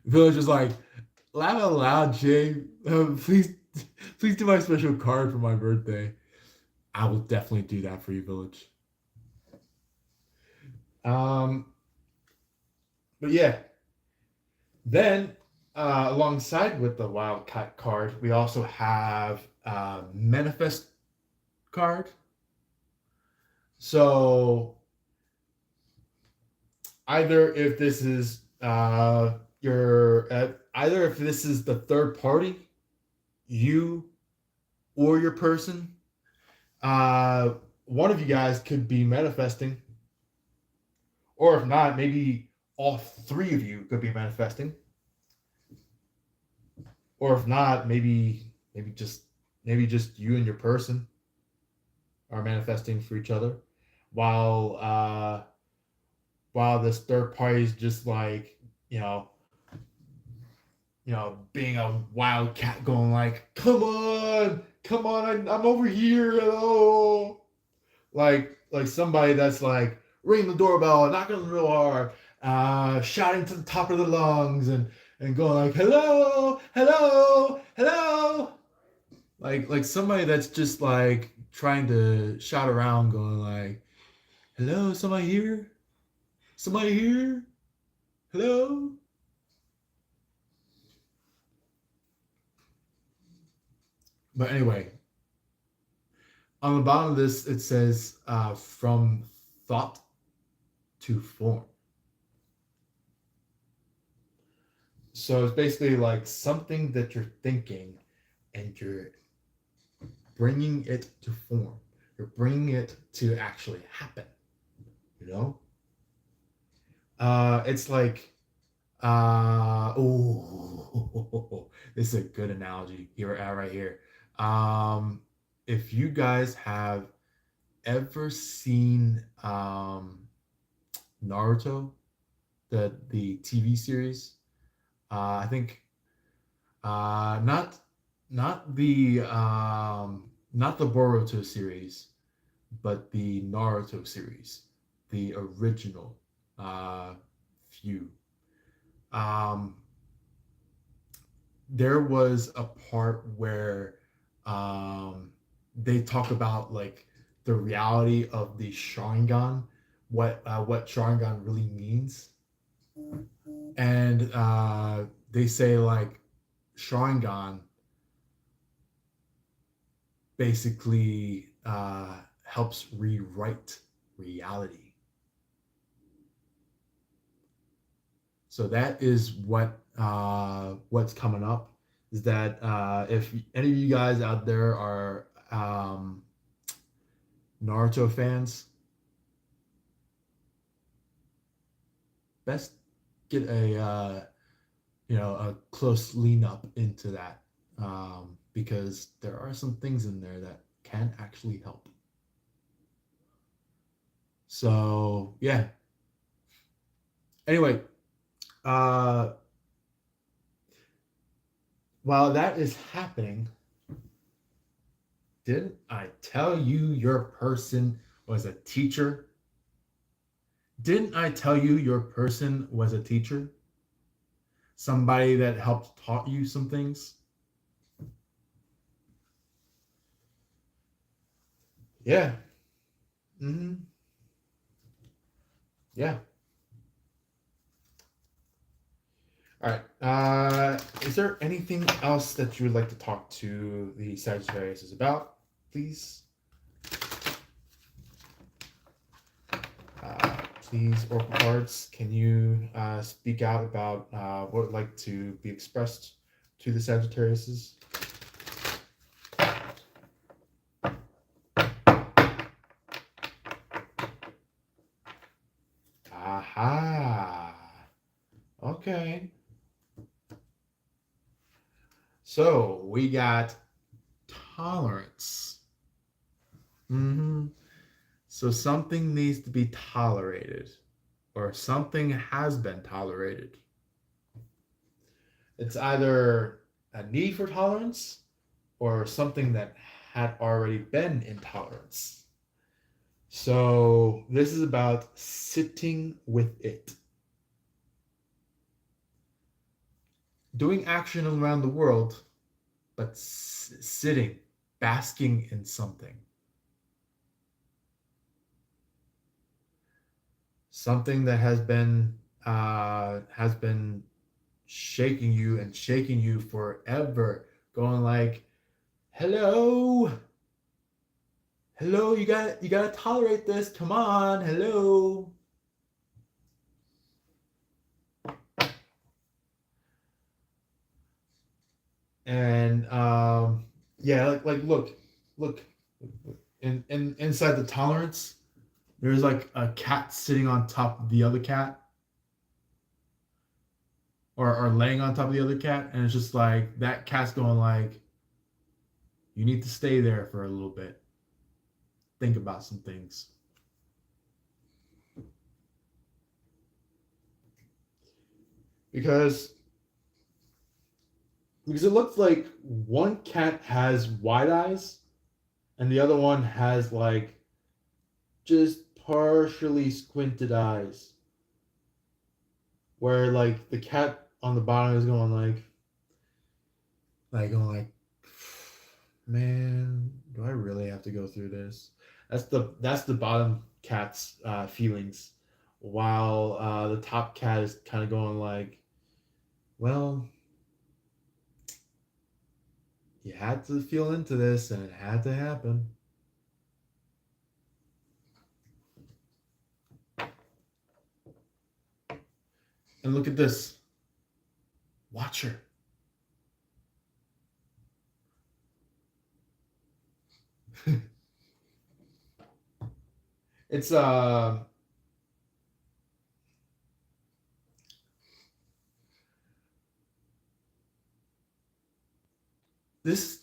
[SPEAKER 1] Village is like, laugh out loud, Jay. Please do my special card for my birthday. I will definitely do that for you, Village. Um, but yeah, then alongside with the Wildcat card, we also have Manifest card. So either if this is either if this is the third party, you or your person, uh, one of you guys could be manifesting, or if not, maybe all three of you could be manifesting, or if not, maybe just you and your person are manifesting for each other, while this third party is just like, you know being a wildcat, going like, come on, I'm over here, hello. Like somebody that's like ringing the doorbell, knocking real hard, shouting to the top of the lungs, and going like, hello, hello, hello. Like somebody that's just like trying to shout around, going like, hello, somebody here, hello. But anyway, on the bottom of this, it says, from thought to form. So it's basically like something that you're thinking, and you're bringing it to form. You're bringing it to actually happen. You know, it's like, oh, this is a good analogy here, right here. If you guys have ever seen Naruto, the TV series, I think, not not the Boruto series, but the Naruto series, the original few. Um, there was a part where they talk about like the reality of the Sharingan, what Sharingan really means, and they say like Sharingan basically helps rewrite reality. So that is what's coming up. Is that if any of you guys out there are Naruto fans, best get a close lean up into that, because there are some things in there that can actually help. So yeah. Anyway, uh, while that is happening, did I tell you your person was a teacher? Didn't I tell you your person was a teacher? Somebody that helped taught you some things? Yeah. Mm-hmm. Yeah. All right. Is there anything else that you would like to talk to the Sagittarius about, please? Please, Oracle cards, can you speak out about what would like to be expressed to the Sagittariuses? Aha. Okay. So we got tolerance. Mm-hmm. So something needs to be tolerated, or something has been tolerated. It's either a need for tolerance or something that had already been intolerance. So this is about sitting with it. Doing action around the world, but sitting, basking in something. Something that has been shaking you forever, going like, hello, hello, you gotta tolerate this. Come on, hello. And yeah, like look, in inside the tolerance, there's like a cat sitting on top of the other cat, or laying on top of the other cat, and it's just like that cat's going like, you need to stay there for a little bit. Think about some things. Because it looks like one cat has wide eyes and the other one has like just partially squinted eyes, where like the cat on the bottom is going going like, man, do I really have to go through this? That's the bottom cat's feelings, while the top cat is kind of going like, well, you had to feel into this and it had to happen. And look at this. Watch her. It's this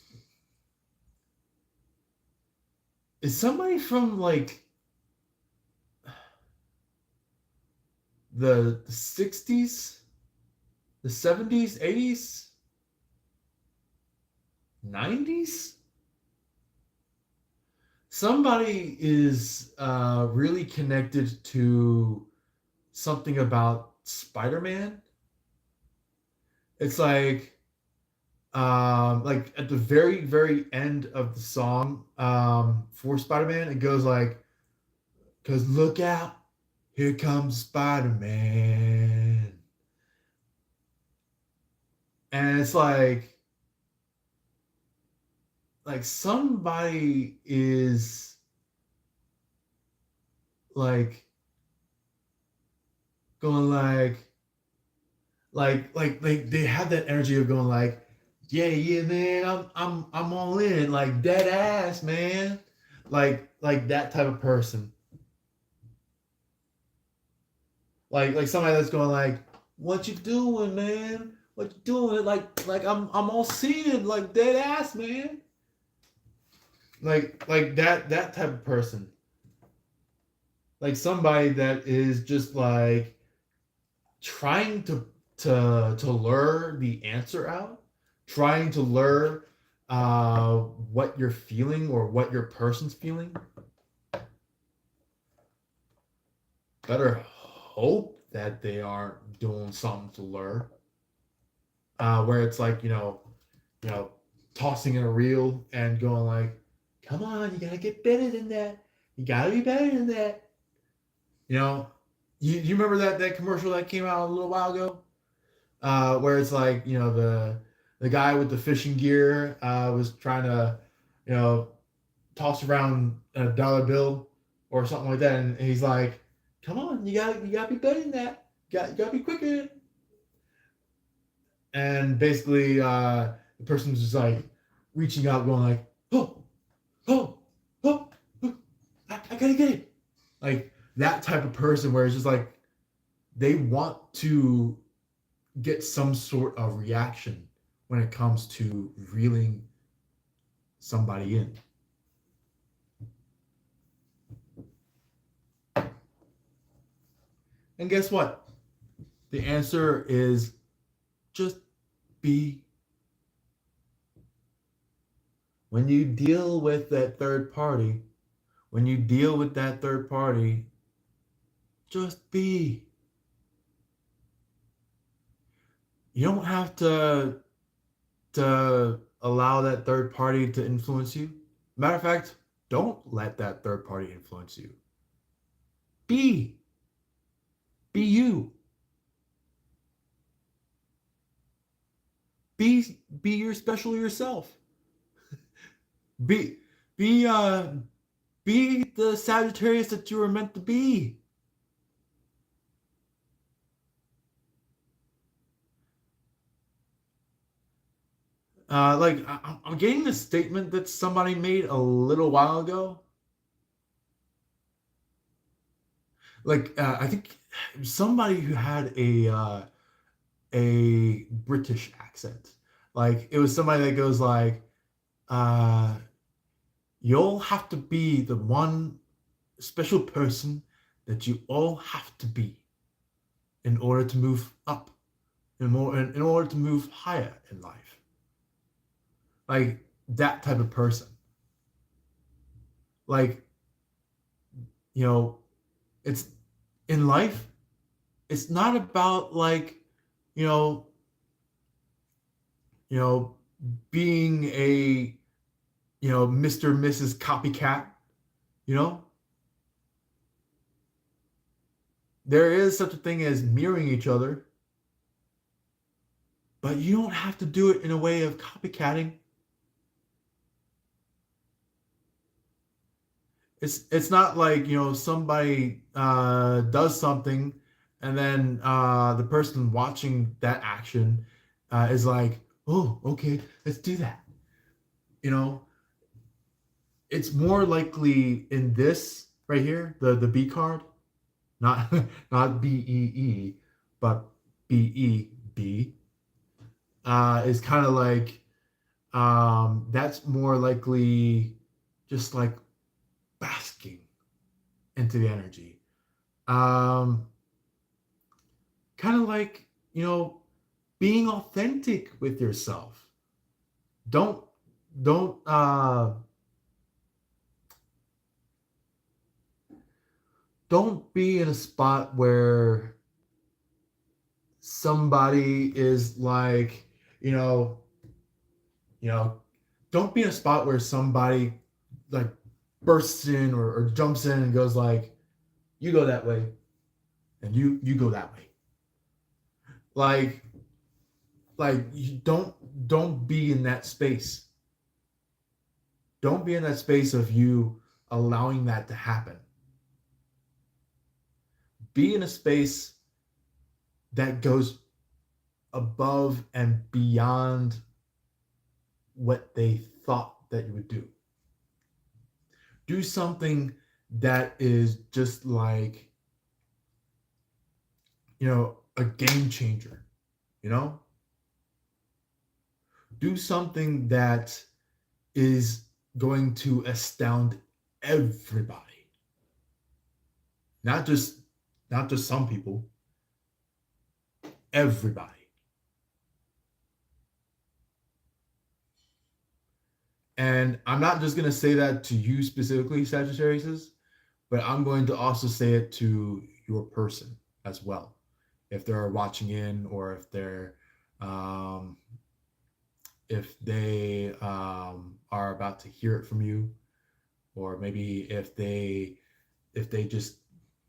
[SPEAKER 1] is somebody from like the 60s, the 70s, 80s, 90s. Somebody is really connected to something about Spider-Man. It's like at the very end of the song for Spider-Man, it goes like, "Cause look out, here comes Spider-Man," and it's like somebody is like going like they have that energy of going like, yeah man, I'm all in, like dead ass man, like that type of person, like somebody that's going like, what you doing man, what you doing, like I'm all seeing, like dead ass man, like that type of person, like somebody that is just like trying to lure the answer out, trying to lure what you're feeling or what your person's feeling. better hope that they aren't doing something to lure. Where it's like, you know, tossing in a reel and going like, "Come on, you gotta get better than that. You gotta be better than that." You know, you remember that commercial that came out a little while ago, where it's like, the guy with the fishing gear was trying to, you know, toss around a dollar bill or something like that, and he's like, "Come on, you gotta be better than that. You gotta be quicker." And basically, the person's just like reaching out, going like, "Oh, oh, oh, oh, I gotta get it." Like that type of person where it's just like they want to get some sort of reaction when it comes to reeling somebody in. And guess what? The answer is just be. When you deal with that third party, when you deal with that third party, just be. You don't have to allow that third party to influence you. Matter of fact, don't let that third party influence you. Be. Be you. Be your special yourself. Be be be the Sagittarius that you were meant to be. I'm getting this statement that somebody made a little while ago. I think somebody who had a British accent. Like it was somebody that goes like, uh, "You'll have to be the one special person that you all have to be in order to move up, in order to move higher in life." Like that type of person. Like you know, it's in life. It's not about like you know you know being a Mr. and Mrs. Copycat. You know, there is such a thing as mirroring each other, but you don't have to do it in a way of copycatting. It's not like somebody does something, and then the person watching that action is like, "Oh, okay, let's do that." You know, it's more likely in this right here, the B card, not not BEE, but BEB, is kind of like that's more likely just like basking into the energy. Um, Kind of like, being authentic with yourself. Don't don't don't be in a spot where somebody is like, you know, you know, don't be in a spot where somebody like bursts in or jumps in and goes like, "You go that way and you go that way." Like you don't be in that space. Don't be in that space of you allowing that to happen. Be in a space that goes above and beyond what they thought that you would do. Do something that is just like, a game changer, you know? Do something that is going to astound everybody. Not just some people, everybody. And I'm not just going to say that to you specifically, Sagittarius, but I'm going to also say it to your person as well. If they're watching in, or um, if they are about to hear it from you, or maybe if they just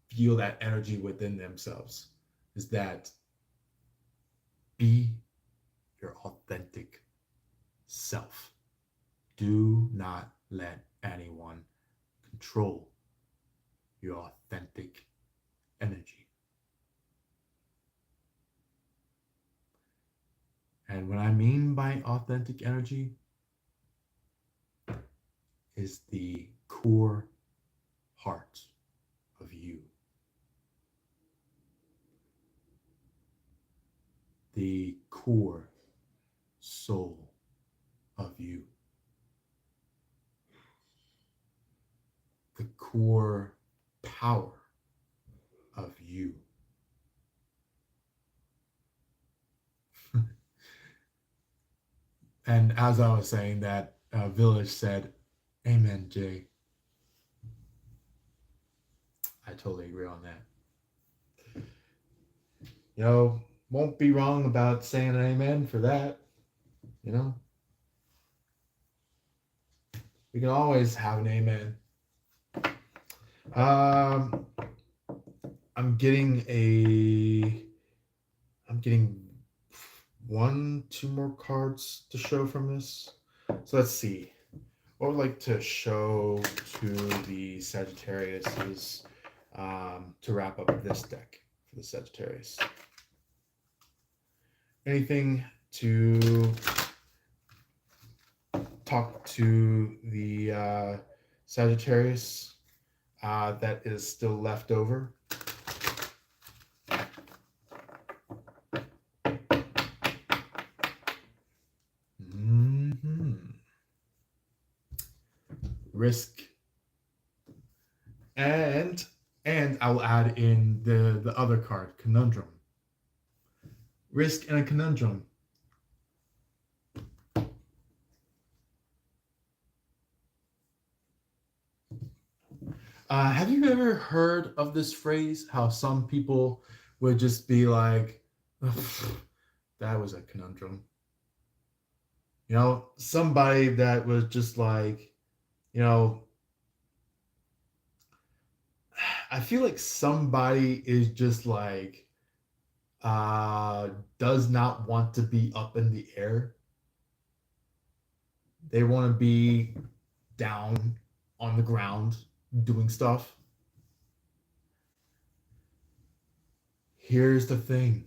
[SPEAKER 1] feel that energy within themselves, is that be your authentic self. Do not let anyone control your authentic energy. And what I mean by authentic energy is the core heart of you, the core soul of you, the core power of you. And as I was saying that, Village said, "Amen, Jay." I totally agree on that. You know, won't be wrong about saying an amen for that. You know, we can always have an amen. Um, I'm getting two more cards to show from this. So let's see. What would like to show to the Sagittarius is to wrap up this deck for the Sagittarius. Anything to talk to the Sagittarius that is still left over? Risk, and I'll add in the other card, conundrum. Risk and a conundrum. Have you ever heard of this phrase? How some people would just be like, "That was a conundrum." You know, somebody that was just like, you know, I feel like somebody is just like does not want to be up in the air. They want to be down on the ground doing stuff. Here's the thing.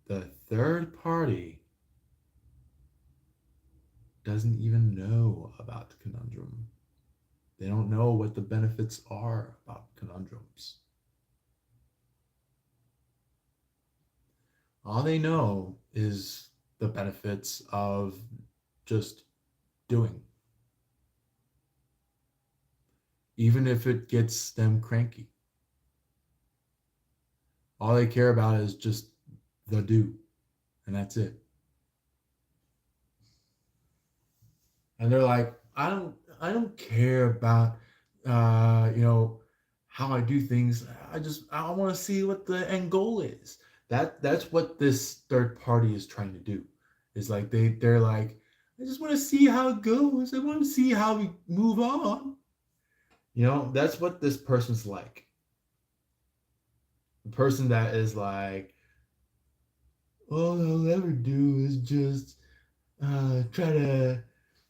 [SPEAKER 1] The third party doesn't even know about the conundrum. They don't know what the benefits are about conundrums. All they know is the benefits of just doing. Even if it gets them cranky. All they care about is just the do, and that's it. And they're like, I don't care about how I do things. I want to see what the end goal is. That's what this third party is trying to do. Is like they're like, I just want to see how it goes. I want to see how we move on. You know, that's what this person's like. The person that is like, all I'll ever do is just try to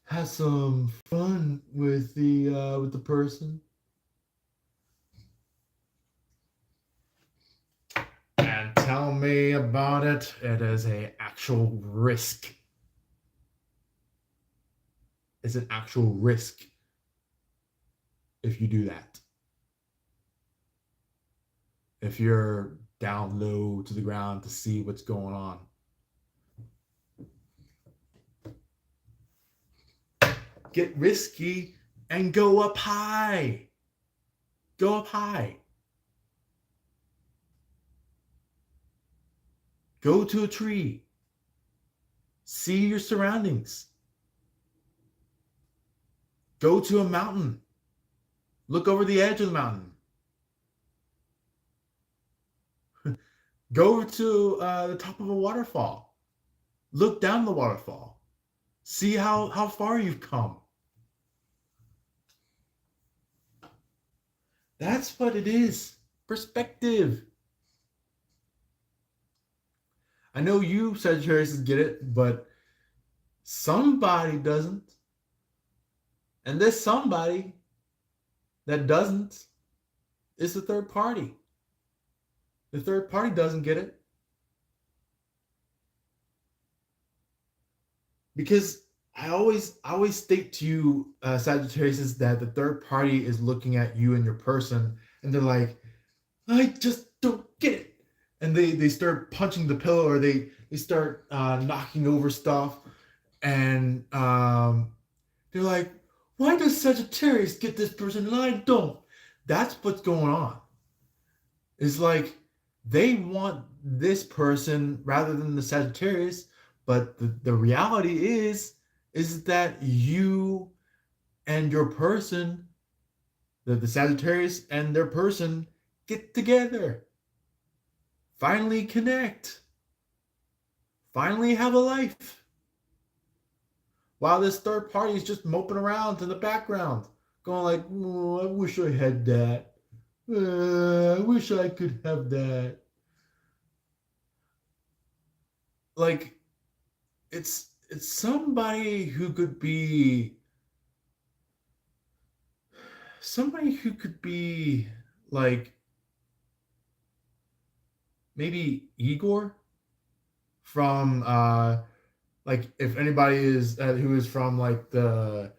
[SPEAKER 1] have some fun with the person. And tell me about it. It is a actual risk. It's an actual risk if you do that. If you're down low to the ground to see what's going on. Get risky and go up high. Go up high. Go to a tree. See your surroundings. Go to a mountain. Look over the edge of the mountain. Go to the top of a waterfall. Look down the waterfall. See how far you've come. That's what it is. Perspective. I know you, Sagittarius, get it, but somebody doesn't. And this somebody that doesn't is the third party. The third party doesn't get it. Because I always state to you, Sagittarius, is that the third party is looking at you and your person, and they're like, I just don't get it. And they start punching the pillow, or they start knocking over stuff, and they're like, why does Sagittarius get this person and I don't? That's what's going on. It's like they want this person rather than the Sagittarius, but the reality is that you and your person, the Sagittarius and their person, get together. Finally connect. Finally have a life. While this third party is just moping around in the background, going like, oh, I wish I had that. I wish I could have that. Like, it's somebody who could be like maybe Igor from like, if anybody is who is from like the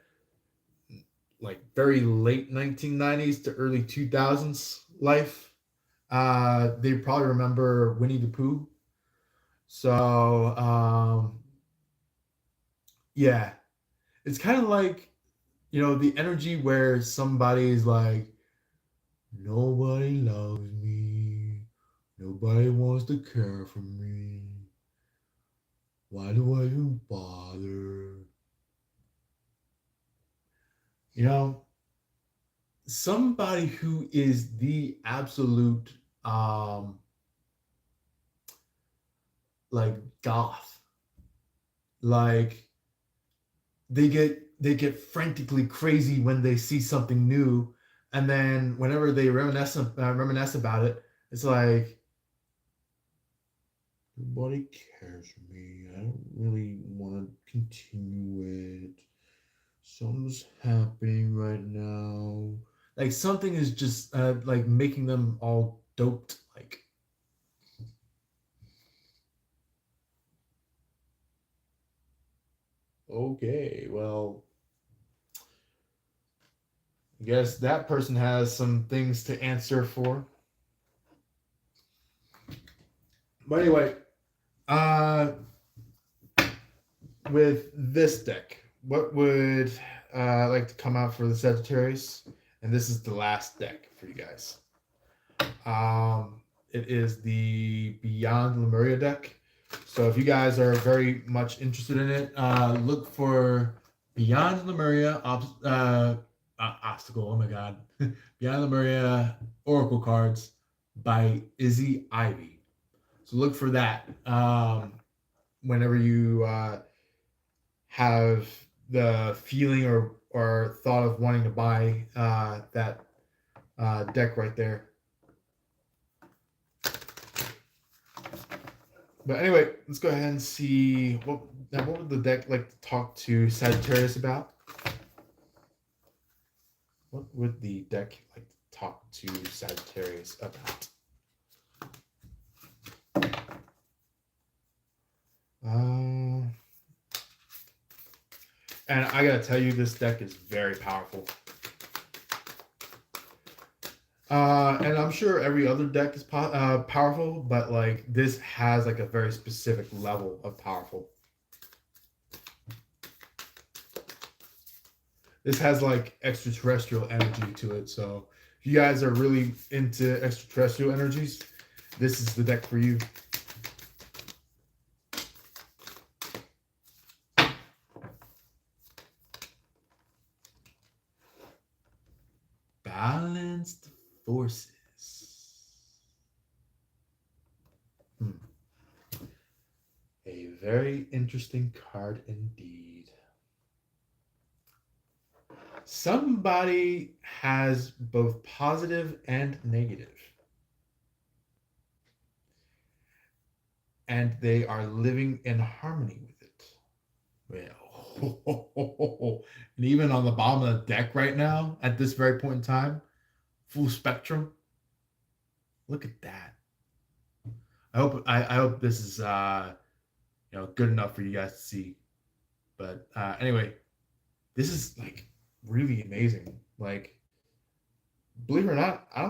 [SPEAKER 1] like very late 1990s to early 2000s life, they probably remember Winnie the Pooh. So yeah, it's kind of like, the energy where somebody's like, nobody loves me, nobody wants to care for me, why do I even bother? You know, somebody who is the absolute like goth, like they get frantically crazy when they see something new, and then whenever they reminisce about it, it's like, nobody cares for me, I don't really want to continue it, something's happening right now, like something is just like making them all doped, like, okay, well, I guess that person has some things to answer for. But anyway, uh, with this deck, what would like to come out for the Sagittarius? And this is the last deck for you guys. It is the Beyond Lemuria deck. So if you guys are very much interested in it, look for Beyond Lemuria Obstacle. Oh my God. Beyond Lemuria Oracle cards by Izzy Ivy. So look for that whenever you have the feeling or thought of wanting to buy that deck right there. But anyway, let's go ahead and see what would the deck like to talk to Sagittarius about? What would the deck like to talk to Sagittarius about? And I gotta tell you, this deck is very powerful. And I'm sure every other deck is powerful, but like this has like a very specific level of powerful. This has like extraterrestrial energy to it. So if you guys are really into extraterrestrial energies, this is the deck for you. Balanced forces. very interesting card indeed. Somebody has both positive and negative, and they are living in harmony with it. Well, and even on the bottom of the deck right now, at this very point in time, full spectrum. Look at that. I hope this is good enough for you guys to see. But anyway, this is like really amazing. Like, believe it or not, I don't